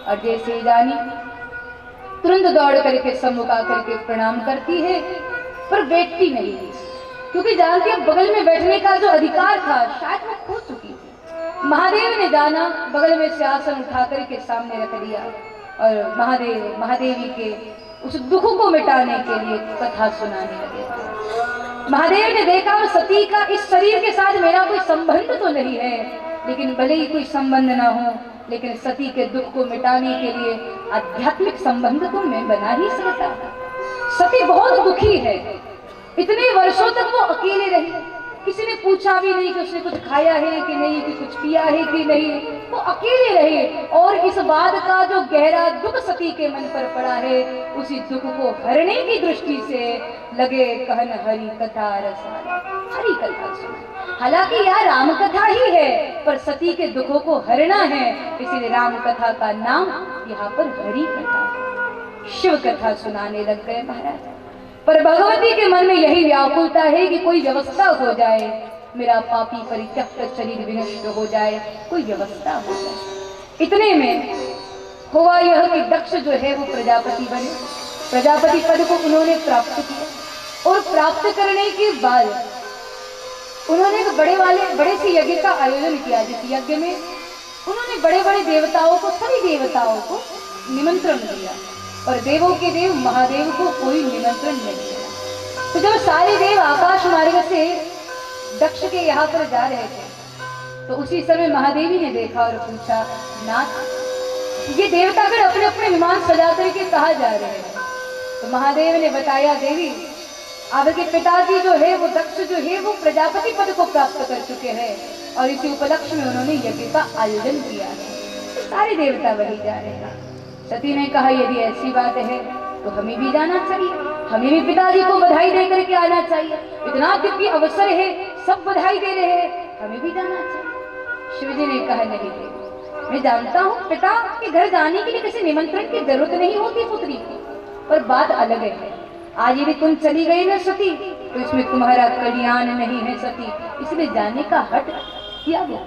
और जैसे ही जानी तुरंत दौड़ करके सम्मुख आकर के प्रणाम करती है, पर बैठती नहीं थी, क्योंकि जानती है बगल में बैठने का जो अधिकार था शायद वो खो चुकी थी। महादेव ने जाना, बगल में से आसन उठा करके सामने रख दिया, और महादेवी के उस दुख को मिटाने के लिए कथा सुनाने लगे। महादेव ने देखा सती का इस शरीर के साथ मेरा कोई संबंध तो नहीं है, लेकिन भले ही कोई संबंध ना हो, लेकिन सती के दुख को मिटाने के लिए आध्यात्मिक संबंध तो मैं बना ही सकता था। सती बहुत दुखी है, इतने वर्षों तक वो अकेले रही, किसी ने पूछा भी नहीं कि उसने कुछ खाया है कि नहीं, कि कुछ पिया है कि नहीं, वो अकेले रहे। और इस बात का जो गहरा दुख सती के मन पर पड़ा है, उसी दुख को हरने की दृष्टि से लगे कहन हरि कथा रसाला, हरि कथा सुना। हालांकि यह राम कथा ही है, पर सती के दुखों को हरना है, इसीलिए राम कथा का नाम यहाँ पर हरि कथा है। शिव कथा सुनाने लग गए महाराज। पर भगवती के मन में यही व्याकुलता है कि कोई व्यवस्था हो जाए, मेरा पापी परित्यक्त शरीर विनष्ट हो जाए, कोई व्यवस्था हो जाए। इतने में हुआ यह कि दक्ष जो है वो प्रजापति बने। प्रजापति पद को उन्होंने प्राप्त किया और प्राप्त करने के बाद उन्होंने एक बड़े से यज्ञ का आयोजन किया। जिस यज्ञ में उन्होंने बड़े बड़े देवताओं को, सभी देवताओं को निमंत्रण दिया और देवों के देव महादेव को कोई निमंत्रण नहीं दिया। तो जब सारे देव आकाश मार्ग से दक्ष के यहाँ पर जा रहे थे तो उसी समय महादेवी ने देखा और पूछा, नाथ ये देवतागण अपने अपने विमान सजा करके कहाँ जा रहे हैं? तो महादेव ने बताया, देवी आपके पिताजी जो है वो दक्ष जो है वो प्रजापति पद को प्राप्त कर चुके हैं और इसी उपलक्ष्य में उन्होंने यज्ञ का आयोजन किया है, तो सारे देवता वही जा रहे हैं। सती ने कहा, यदि ऐसी बात है तो हमें भी जाना चाहिए, हमें भी पिताजी को बधाई दे करके आना चाहिए। इतना दिव्य अवसर है, सब बधाई दे रहे हैं, हमें भी जाना चाहिए। शिवजी ने कहा, नहीं देवी, मैं जानता हूँ पिता के घर जाने के लिए किसी निमंत्रण की जरूरत नहीं होती पुत्री की, पर बात अलग है। आज यदि तुम चली गई ना सती तो इसमें तुम्हारा कल्याण नहीं है सती, इसलिए जाने का हट किया गया।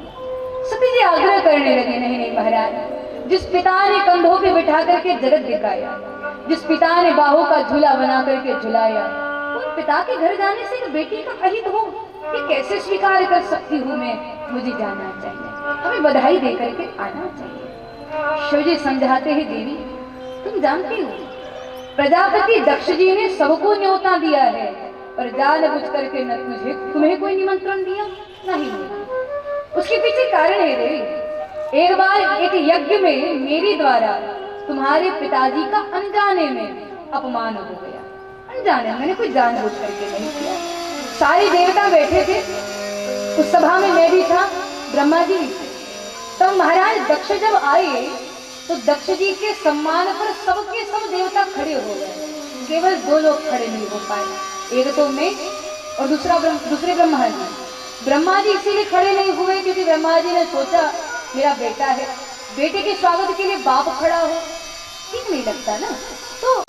सती जी आग्रह करने लगे, नहीं नहीं महाराज, जिस पिता ने कंधों पे बिठा करके जगत दिखाया, जिस पिता ने बाहों का झूला बना करके झुलाया, उन पिता के घर जाने से एक बेटी का अहित हो ये कैसे स्वीकार कर सकती हूँ मैं? मुझे जाना चाहिए, हमें बधाई दे करके आना चाहिए। शिवजी समझाते हैं, देवी तुम जानती हो प्रजापति दक्ष जी ने सबको न्योता दिया है पर जानबूझ करके न तुम्हें कोई निमंत्रण दिया नहीं। उसके पीछे कारण है देवी, एक बार एक यज्ञ में मेरे द्वारा तुम्हारे पिताजी का अनजाने में अपमान हो गया। अनजाने, मैंने कोई जानबूझ करके नहीं किया। सारे देवता बैठे थे, उस सभा में मैं भी था, ब्रह्मा जी भी थे। तब महाराज दक्ष जब आए तो दक्ष जी के सम्मान पर सबके सब देवता खड़े हो गए, केवल दो लोग खड़े नहीं हो पाए, एक तो मैं और दूसरे ब्रह्मा जी। ब्रह्मा जी इसीलिए खड़े नहीं हुए क्योंकि ब्रह्मा जी ने सोचा मेरा बेटा है, बेटे के स्वागत के लिए बाप खड़ा हो ठीक नहीं लगता ना, तो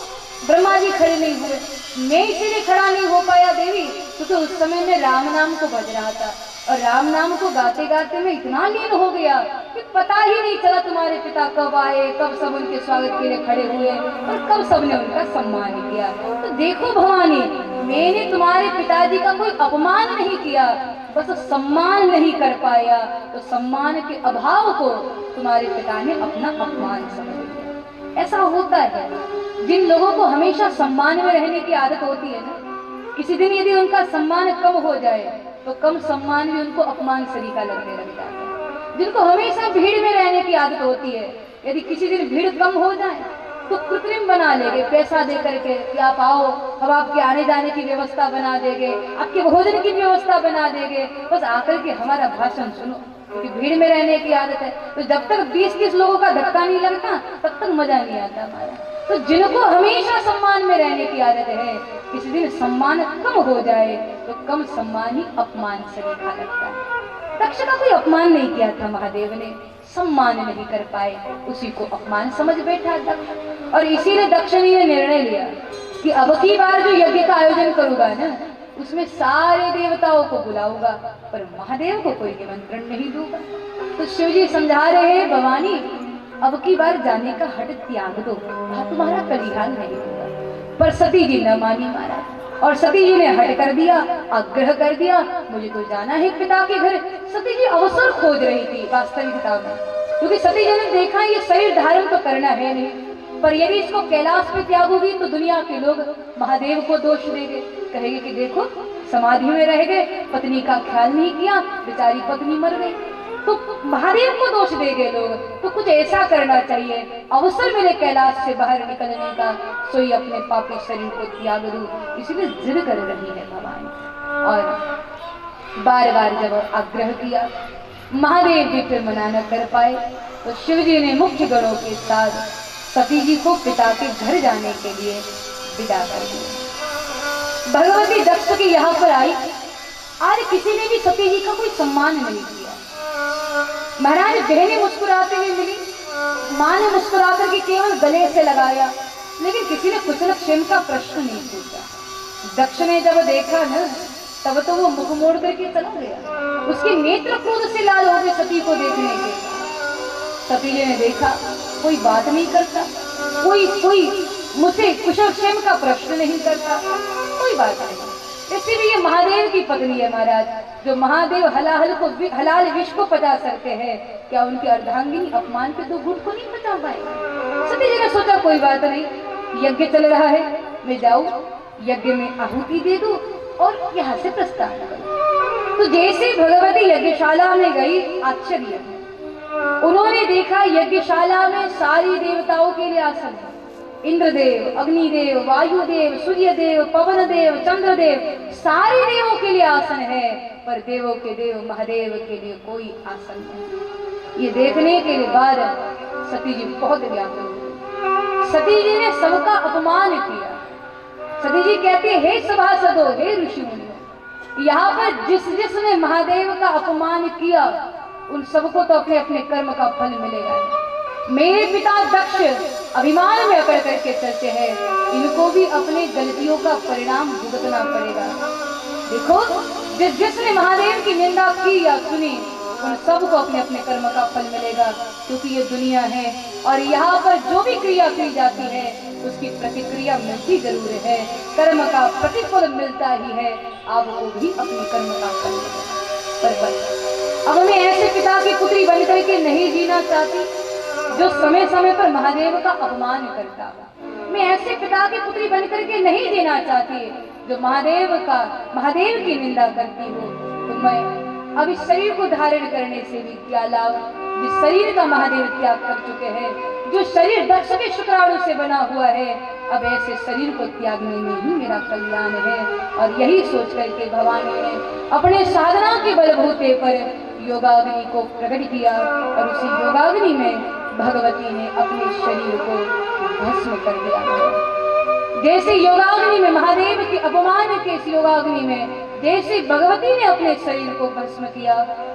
ब्रह्मा जी खड़े नहीं हुए। मैं इसीलिए खड़ा नहीं हो पाया देवी क्योंकि उस समय मैं राम नाम को बज रहा था और राम नाम को गाते गाते मैं इतना लीन हो गया कि पता ही नहीं चला तुम्हारे पिता कब आए, कब सब उनके स्वागत के लिए खड़े हुए और कब सबने उनका सम्मान किया। तो देखो भवानी, मैंने तुम्हारे पिताजी का कोई अपमान नहीं किया, बस सम्मान नहीं कर पाया, तो सम्मान के अभाव को तुम्हारे पिता ने अपना अपमान समझ लिया। ऐसा होता है, जिन लोगों को हमेशा सम्मान में रहने की आदत होती है ना, किसी दिन यदि उनका सम्मान कम हो जाए तो कम सम्मान भी उनको अपमान सरीका लगने लग जाता है। जिनको हमेशा भीड़ में रहने की आदत होती है, यदि किसी दिन भीड़ कम हो जाए तो कृत्रिम बना लेंगे, पैसा दे करके कि आप आओ, हम आपके आने जाने की व्यवस्था बना देंगे, आपके भोजन की व्यवस्था बना देंगे, बस आकर के हमारा भाषण सुनो, क्योंकि भीड़ में रहने की आदत है। तो जब तक 20-30 लोगों का धक्का नहीं लगता तब तक मजा नहीं आता हमारा। तो जिनको हमेशा सम्मान में रहने की आदत है, किसी दिन सम्मान कम हो जाए तो कम सम्मान ही अपमान से लिखा लगता है। दक्ष का कोई अपमान नहीं किया था महादेव ने, सम्मान नहीं कर पाए, उसी को अपमान समझ बैठा दक्ष। और इसीलिए दक्ष ने यह निर्णय लिया कि अब की बार जो यज्ञ का आयोजन करूंगा ना, उसमें सारे देवताओं को बुलाऊंगा पर महादेव को कोई निमंत्रण नहीं दूंगा। तो शिवजी समझा रहे हैं, भवानी अब की बार जाने का हट त्याग दो, तुम्हारा कल्याण नहीं होगा। पर सती जी न मानी महाराज, और सती जी ने हट कर दिया, आग्रह कर दिया, मुझे तो जाना है पिता के घर। सती जी अवसर खोज रही थी वास्तविकता में, क्योंकि सती जी ने देखा ये शरीर धारण तो करना है नहीं, पर यदि इसको कैलाश पे त्यागोगी तो दुनिया के लोग महादेव को दोष देंगे, कहेंगे कि देखो समाधि में रह गए, पत्नी का ख्याल नहीं किया, बेचारी पत्नी मर गई, तो महादेव को दोष देंगे लोग। तो कुछ ऐसा करना चाहिए, अवसर मिले कैलाश से बाहर निकलने का, सोई अपने पापी शरीर को त्याग दूं, इसलिए जिद कर रही है भगवान। और बार बार जब आग्रह किया, महादेव भी फिर मना न कर पाए, तो शिव जी ने मुख्य गणों के साथ सती जी को पिता के घर जाने के लिए विदा कर दिया। भगवती दक्ष की यहाँ पर आई, आज किसी ने भी सती जी का कोई सम्मान नहीं किया। महाराज बहनें मुस्कुराते हुए मिली, माँ ने मुस्कुरा करके केवल गले से लगाया, लेकिन किसी ने कुशल क्षेम का प्रश्न नहीं पूछा। दक्ष ने जब देखा न तब तो वो मुख मोड़ करके चला गया। उसके नेत्र क्रोध से लाल हो गए सती को देखने के। सती जी ने देखा कोई बात नहीं करता, कोई मुझसे कुशल क्षेम का प्रश्न नहीं करता, कोई बात नहीं। इसीलिए महादेव की पत्नी है महाराज, जो महादेव हलाल विष को पचा सकते हैं, क्या उनकी अर्धांगिनी अपमान के 2 घूंट को नहीं पचा पाए? सती जी ने सोचा कोई बात नहीं, यज्ञ चल रहा है, मैं जाऊं यज्ञ में आहुति दे दूं और यहाँ से प्रस्थान करूं। तो जैसे भगवती यज्ञशाला में गई, आश्चर्य, उन्होंने देखा यज्ञशाला में सारी देवताओं के लिए आसन है। इंद्रदेव, अग्निदेव, वायुदेव, सूर्यदेव, पवनदेव, चंद्रदेव, सारे देवों के लिए आसन है, पर देवों के देव महादेव के लिए कोई आसन नहीं। ये देखने के बाद सती जी बहुत व्याकुल हुई। सती जी ने सबका अपमान किया। सती जी कहते, हे सभासदों, हे ऋषि मुनियों, यहाँ पर जिसने महादेव का अपमान किया उन सबको तो अपने अपने कर्म का फल मिलेगा। मेरे पिता दक्ष अभिमान में अकड़ करके चलते हैं, इनको भी अपने गलतियों का परिणाम भुगतना पड़ेगा। देखो, जिसने महादेव की निंदा की या सुनी उन सबको अपने अपने कर्म का फल मिलेगा, क्योंकि ये दुनिया है और यहाँ पर जो भी क्रिया की जाती है उसकी प्रतिक्रिया मिलती जरूर है, कर्म का प्रतिफल मिलता ही है। आपको भी अपने कर्म का फल मिलेगा। पर अब मैं ऐसे पिता की पुत्री बनकर के नहीं जीना चाहती जो समय समय पर महादेव का अपमान करता हो। मैं ऐसे पिता की पुत्री बनकर के नहीं जीना चाहती जो महादेव की निंदा करती हो। तो मैं अब इस शरीर को धारण करने से भी क्या लाभ, जिस शरीर का महादेव त्याग कर चुके हैं, जो शरीर दक्ष के शुक्राणु से बना हुआ है, अब ऐसे शरीर को त्यागने में ही मेरा कल्याण है। और यही सोच करके भवानी ने अपने साधना के बलबूते पर योगाग्नि को प्रकट किया और उसी योगाग्नि में भगवती ने अपने शरीर को भस्म कर दिया। जैसे योगाग्नि में महादेव के अपमान के इस योगाग्नि में जैसे भगवती ने अपने शरीर को भस्म किया,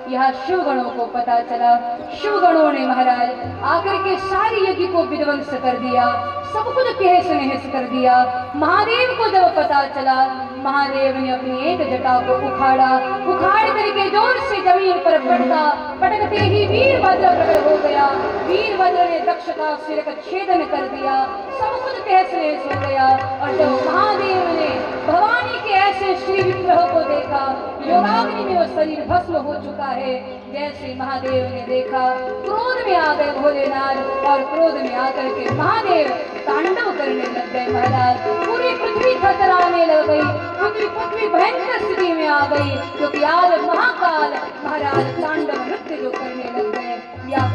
यह शिवगणों को पता चला। शिवगणों ने महाराज आकर के सारी यज्ञ को विध्वंस कर दिया, सब कुछ तहस नहस कर दिया। महादेव को जब पता चला, महादेव ने अपनी एक जटा को उखाड़ करके जोर से जमीन पर पटकते ही वीरभद्र प्रकट हो गया। वीरभद्र ने दक्ष का सिर का छेदन कर दिया, सब कुछ तहस नहस हो गया। और जब महादेव ने भवानी के ऐसे श्री विग्रह को देखा, योगाग्नि में वो शरीर भस्म हो चुका है। जैसे महादेव ने देखा, क्रोध में आ गए भोलेनाथ और क्रोध में आकर के महादेव तांडव करने लग गए। महाराज पूरी पृथ्वी थरथराने लग गई, पृथ्वी भयंकर स्थिति में आ गई, क्योंकि आज महाकाल महाराज तांडव नृत्य जो करने लग गए। या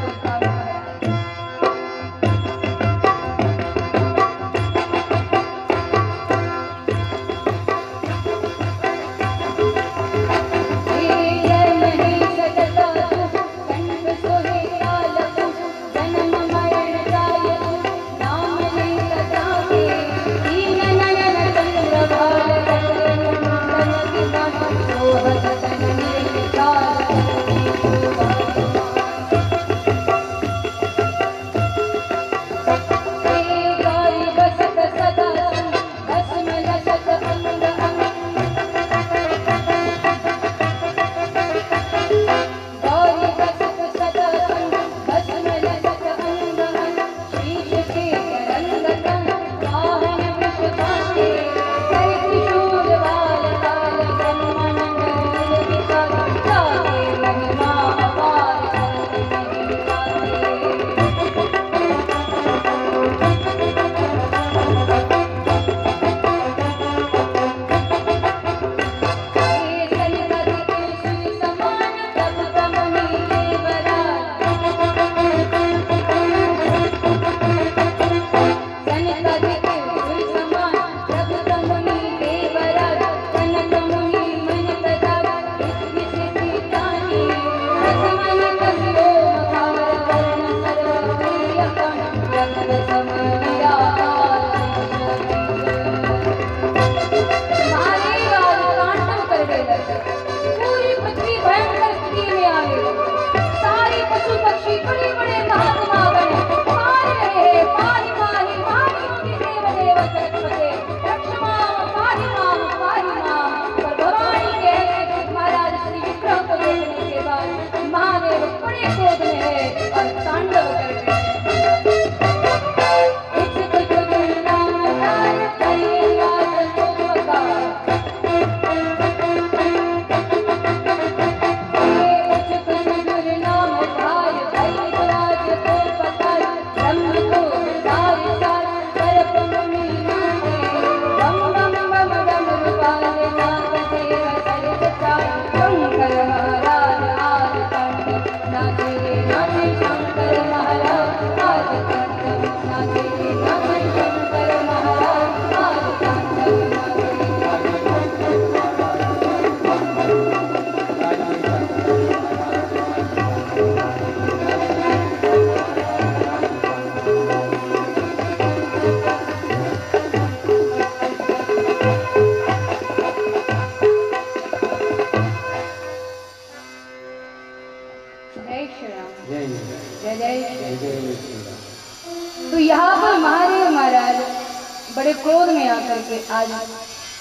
क्रोध में आकर के आज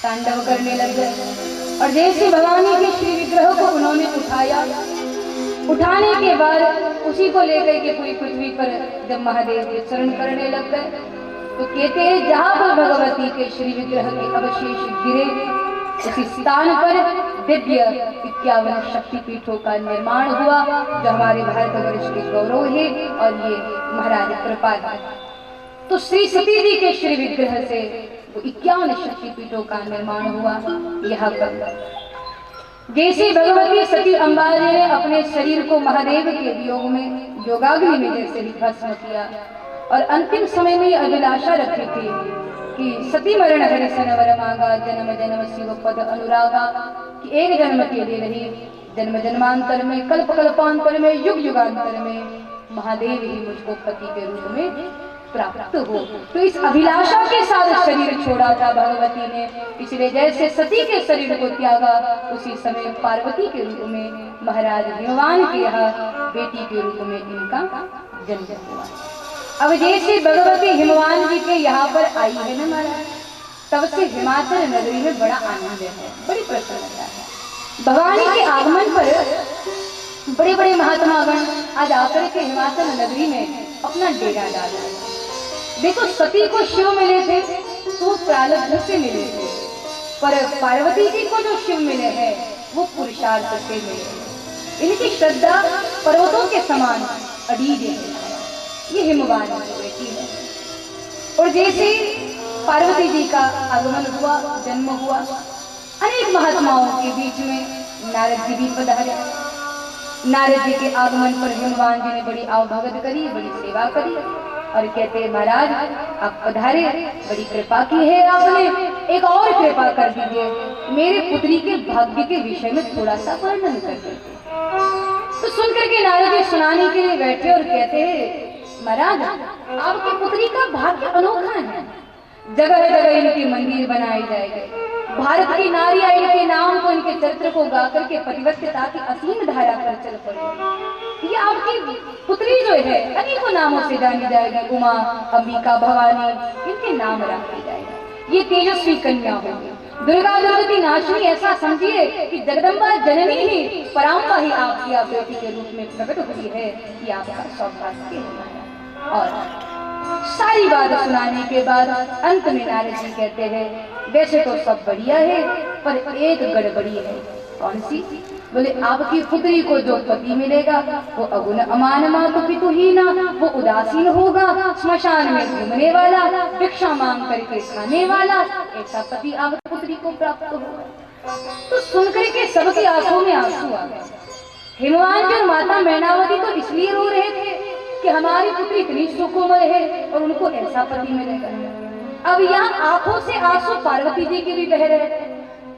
तांडव करने लग गए। और जैसे भवानी के श्री विग्रह को उन्होंने उठाया, उठाने के बाद उसी को लेकर के पूरी पृथ्वी पर जब महादेव विचरण करने लग गए तो कहते हैं जहां पर भगवती के श्री विग्रह के अवशेष गिरे उसी स्थान पर दिव्य 51 शक्तिपीठों का निर्माण हुआ, जो हमारे भारतवर्ष के गौरव है और ये महाराज कृपा है। तो श्री सती जी के श्री विग्रह से 51 शक्तिपीठों का निर्माण हुआ। यहाँ पर जैसे भगवती सती अम्बा जी ने अपने शरीर को महादेव के वियोग में योगाग्नि में जैसे ही भस्म किया और अंतिम समय में अभिलाषा रखी थी कि सती मरण हरि सनवर मांगा जन्म जन्म शिव पद अनुरागा, कि एक जन्म के लिए नहीं जन्म जन्मांतर में कल्प कल्पांतर में युग युगांतर में महादेव ही मुझको पति के रूप में प्राप्त हो। तो इस अभिलाषा के साथ शरीर छोड़ा था भगवती ने, इसलिए जैसे सती के शरीर को त्यागा उसी समय पार्वती के रूप में महाराज हिमवान के यहाँ बेटी के रूप में इनका जन्म हुआ। अब जैसे भगवती हिमवान जी के यहाँ पर आई है ना महाराज, तब से हिमाचल नगरी में बड़ा आनंद है, बड़ी प्रसन्नता है। भवानी के आगमन पर बड़े बड़े महात्मागण आज आकर के हिमाचल नगरी में अपना डेरा डाला है। देखो सती को शिव मिले थे तो प्रारब्ध से मिले थे, पर पार्वती जी को जो शिव मिले हैं वो पुरुषार्थ से मिले हैं। इनकी श्रद्धा पर्वतों के समान अडीज है। ये हिमवान की बेटी है। और जैसे पार्वती जी का आगमन हुआ, जन्म हुआ, अनेक महात्माओं के बीच में नारद जी भी पधारे। नारद जी के आगमन पर हिमवान जी ने बड़ी आवभगत करी, बड़ी सेवा करी और कहते महाराज आप पधारे, बड़ी कृपा की है आपने, एक और कृपा कर दीजिए, मेरे पुत्री के भाग्य के विषय में थोड़ा सा वर्णन कर दीजिए। तो सुनकर के नारद जी सुनाने के लिए बैठे और कहते हैं महाराज आपकी पुत्री का भाग्य अनोखा है, जगह जगह इनके मंदिर बनाए जाएंगे, भारत की नारियां इनके नाम को इनके चरित्र को गा करके पतिव्रता की असीम धारा पर चल पड़े। ये आपकी पुत्री जो है अनेकों नामों से जानी जाएगी, उमा, अंबिका, भवानी, इनके नाम रखे जाएंगे। ये तेजस्वी कन्या होगी, दुर्गा दुर्गति नाशिनी, ऐसा समझिए कि जगदम्बा जननी ही पराम्बा ही आपकी आप बेटी के रूप में प्रकट हुई है। ये आपका सौभाग्य है। और सारी बात सुनाने के बाद अंत में नारद जी कहते हैं वैसे तो सब बढ़िया है पर एक गड़बड़ी है। कौन सी? बोले आपकी पुत्री को जो पति मिलेगा वो अगुण अमान मातु पितुहीना, वो उदासीन होगा, स्मशान में घूमने वाला, भिक्षा मांग करके खाने वाला, ऐसा पति आपकी पुत्री को प्राप्त होगा। तो सुनकर के सबकी आंखों में आंसू आ गए। हिमवान जी और माता मैनावती तो इसलिए रो रहे थे कि हमारी पुत्री इतनी सुकोमल है और उनको ऐसा पति मिलेगा। अब यहाँ आंखों से आंसू पार्वती जी के भी बह रहे थे,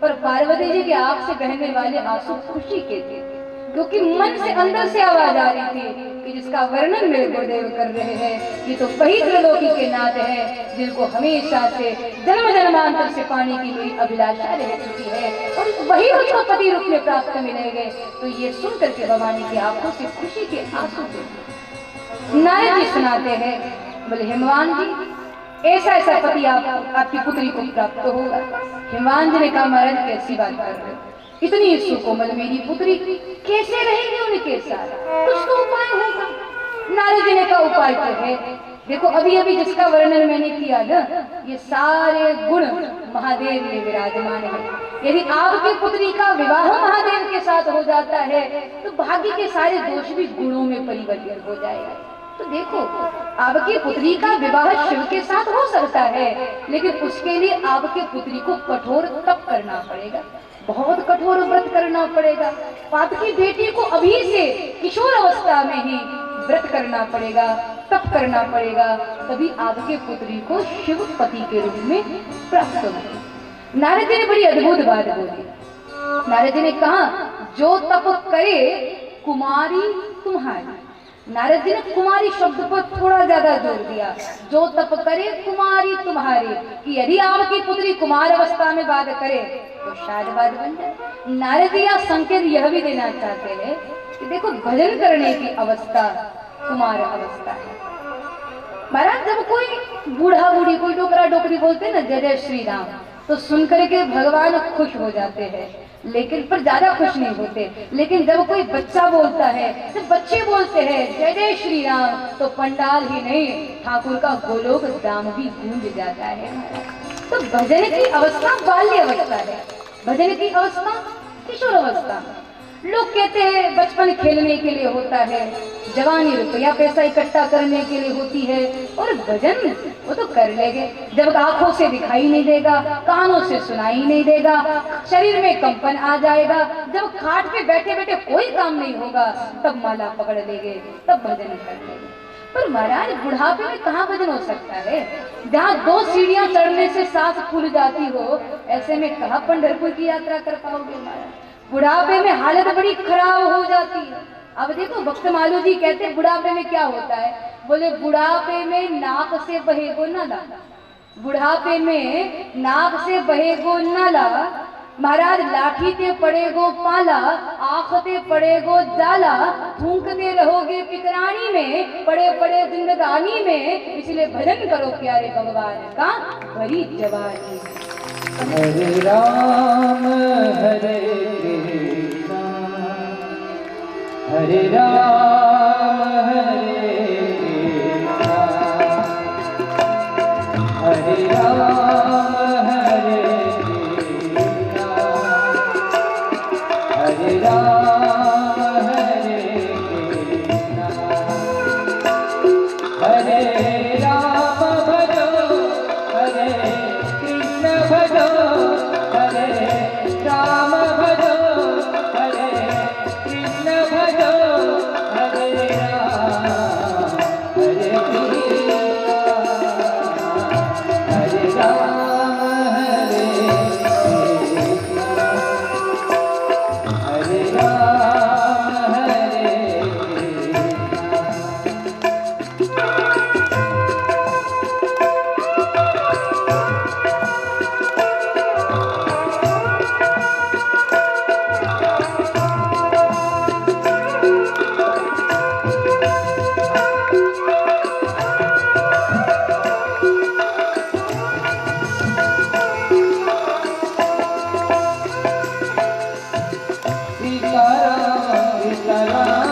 पर पार्वती जी के आंख से बहने वाले आंसू खुशी के थे, क्योंकि मन से अंदर से आवाज आ रही थी कि जिसका वर्णन मेरे गुरुदेव कर रहे हैं ये तो वही त्रिलोकी के नाथ है जिनको हमेशा से जन्म जन्मांतर से पाने की मेरी अभिलाषा रह चुकी है और वही मुझको पति रूप में प्राप्त मिलेंगे। तो ये सुन करके भवानी की आंखों से खुशी के आंसू थे। नारद जी सुनाते हैं बोले हिमवान जी ऐसा ऐसा पति आपकी पुत्री को प्राप्त होगा। हिमवान जी ने कहा महाराज कैसी बात कर रहे हो, इतनी सुकोमल मेरी पुत्री कैसे रहेगी उनके साथ, कुछ तो उपाय होगा। नारद जी ने कहा उपाय तो है, देखो अभी अभी जिसका वर्णन मैंने किया ना ये सारे गुण महादेव में विराजमान है। यदि आपकी पुत्री का विवाह महादेव के साथ हो जाता है तो भाग्य के सारे दोष भी गुणों में परिवर्तित हो जाएगा। तो देखो आपकी पुत्री का विवाह शिव के साथ हो सकता है, लेकिन उसके लिए आपकी पुत्री को कठोर तप करना पड़ेगा, बहुत कठोर व्रत करना पड़ेगा। आपकी बेटी को अभी से किशोर अवस्था में ही व्रत करना पड़ेगा, तप करना पड़ेगा, तभी आपके पुत्री को शिव पति के रूप में प्राप्त होगा। नारद जी ने बड़ी अद्भुत बात बोली। नारद जी ने कहा जो तप करे कुमारी तुम्हारी। नारद जी ने कुमारी शब्द पर थोड़ा ज्यादा जोर दिया, जो तप करे कुमारी तुम्हारी, कि यदि आपकी पुत्री कुमार अवस्था में बात करे तो शायद बात बन जाए। नारद जी संकेत यह भी देना चाहते हैं कि देखो भजन करने की अवस्था कुमार अवस्था है। महाराज जब कोई बूढ़ा बूढ़ी कोई डोकरा डोकरी बोलते हैं ना जय जय श्री राम, तो सुन करके भगवान खुश हो जाते हैं, लेकिन पर ज्यादा खुश नहीं होते। लेकिन जब कोई बच्चा बोलता है, जब बच्चे बोलते हैं जय जय श्री राम, तो पंडाल ही नहीं ठाकुर का गोलोक धाम भी गूंज जाता है। तो भजन की अवस्था बाल्य अवस्था है, भजन की अवस्था किशोर अवस्था। लोग कहते हैं बचपन खेलने के लिए होता है, जवानी रुपया पैसा इकट्ठा करने के लिए होती है, और भजन वो तो कर लेंगे जब आंखों से दिखाई नहीं देगा, कानों से सुनाई नहीं देगा, शरीर में कंपन आ जाएगा, जब खाट पे बैठे बैठे कोई काम नहीं होगा, तब माला पकड़ लेंगे, तब भजन कर लेंगे। पर महाराज बुढ़ापे में कहाँ भजन हो सकता है? जहाँ 2 सीढ़ियां चढ़ने से सांस फूल जाती हो, ऐसे में कहाँ पंढरपुर की यात्रा कर पाओगे महाराज? बुढ़ापे में हालत बड़ी खराब हो जाती है। अब देखो भक्त मालू जी कहते बुढ़ापे में क्या होता है, बोले बुढ़ापे में नाक से बहेगो नाला, बुढ़ापे में नाक से बहेगो नाला, महाराज लाठी ते पड़ेगो पाला, आँखते पड़ेगो जाला, थूकते रहोगे पितरानी में, पड़े पड़े जिंदगानी में, इसलिए भजन करो प्यारे भगवान का भरी जवानी। हरे राम हरे कृष्णा हरे राम हरे कृष्णा हरे राम हरे कृष्णा हरे राम हरे कृष्णा हरे राम भजो हरे कृष्ण भजो हरे राम भजो हरे कृष्ण भजो हरे राम हरे कृष्ण हरे राम हरे कृष्ण हरे राम हरे सीताराम सीताराम